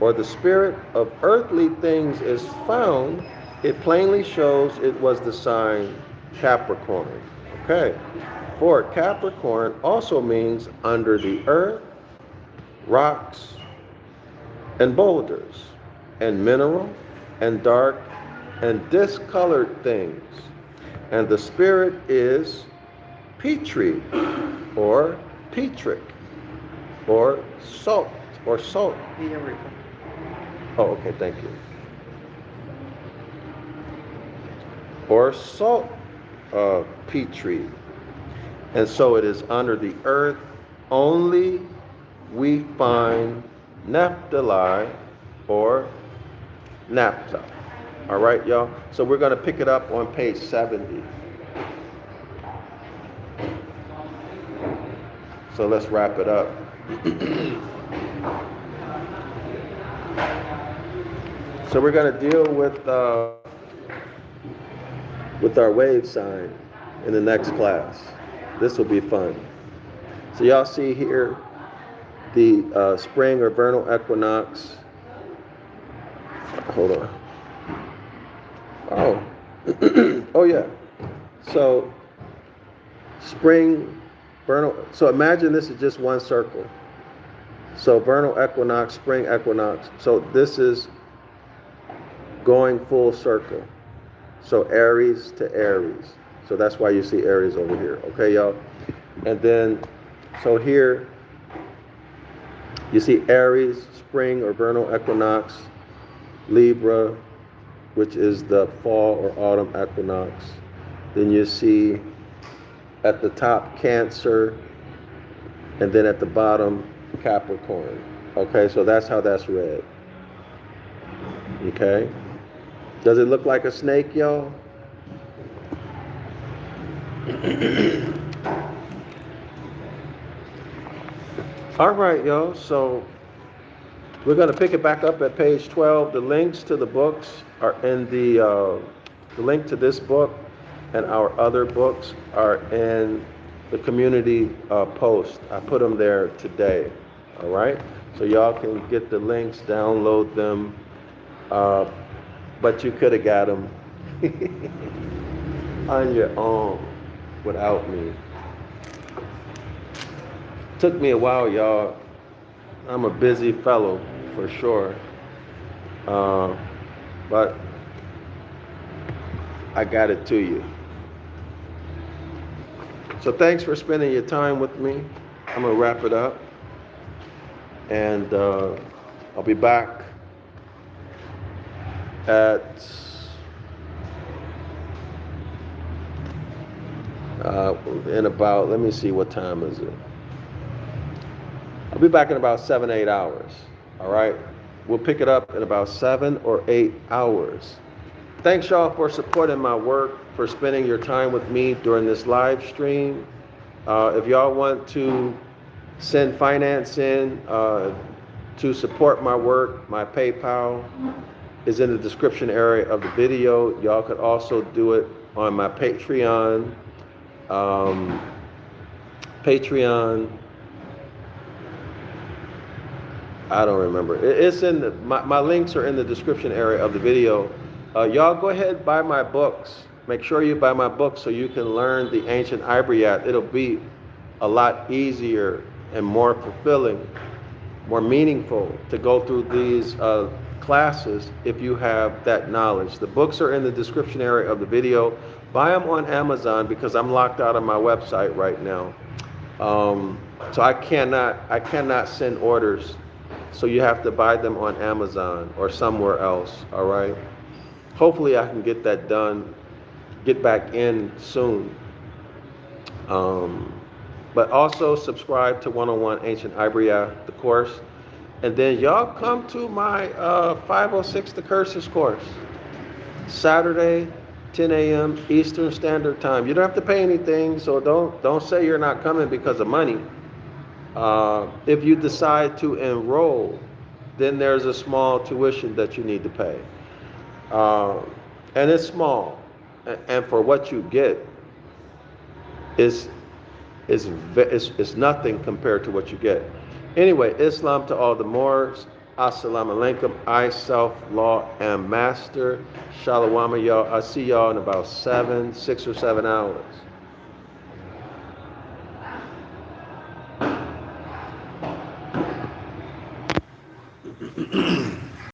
or the spirit of earthly things is found, it plainly shows it was the sign Capricorn. Okay. For Capricorn also means under the earth, rocks, and boulders, and mineral, and dark, and discolored things. And the spirit is Petri, or Petric, or salt, or salt. Oh, okay, thank you. Or salt Petri. And so it is under the earth only we find naphtali or naphtha. All right, y'all? So we're going to pick it up on page 70. So let's wrap it up. So we're going to deal with our wave sign in the next class. This will be fun. So y'all see here the spring or vernal equinox. Hold on. Oh, oh yeah. So spring, vernal. So imagine this is just one circle. So vernal equinox, spring equinox. So this is going full circle. So Aries to Aries. So that's why you see Aries over here. Okay, y'all? And then, so here, you see Aries, spring or vernal equinox, Libra, which is the fall or autumn equinox. Then you see at the top Cancer, and then at the bottom Capricorn. Okay, so that's how that's read. Okay? Does it look like a snake, y'all? All right, y'all. So we're going to pick it back up at page 12. The links to the books are in the link to this book and our other books are in the community post. I put them there today. All right. So y'all can get the links, download them. But you could have got them on your own without me. Took me a while, y'all. I'm a busy fellow for sure. But I got it to you. So thanks for spending your time with me. I'm going to wrap it up. And I'll be back at in about, let me see, what time is it? I'll be back in about 7-8 hours. All right, we'll pick it up in about 7 or 8 hours. Thanks y'all for supporting my work, for spending your time with me during this live stream. If y'all want to send finance in, To support my work, my PayPal is in the description area of the video. Y'all could also do it on my Patreon. Patreon, I don't remember. It's in my links are in the description area of the video. Y'all go ahead, buy my books. Make sure you buy my books so you can learn the ancient Ibaryath. It'll be a lot easier and more fulfilling, more meaningful to go through these classes if you have that knowledge. The books are in the description area of the video. Buy them on Amazon because I'm locked out of my website right now. So I cannot send orders. So you have to buy them on Amazon or somewhere else, all right? Hopefully I can get that done, get back in soon. But also subscribe to 101 Ancient Ibaryath, the course. And then y'all come to my 506 The Curses course. Saturday, 10 a.m. Eastern Standard Time. You don't have to pay anything, so don't say you're not coming because of money. If you decide to enroll, then there's a small tuition that you need to pay. And it's small. And for what you get, it's nothing compared to what you get. Anyway, Islam to all the Moors. Assalamu alaikum. I, self, law, am master. Shalom, y'all. I'll see y'all in about 6 or 7 hours.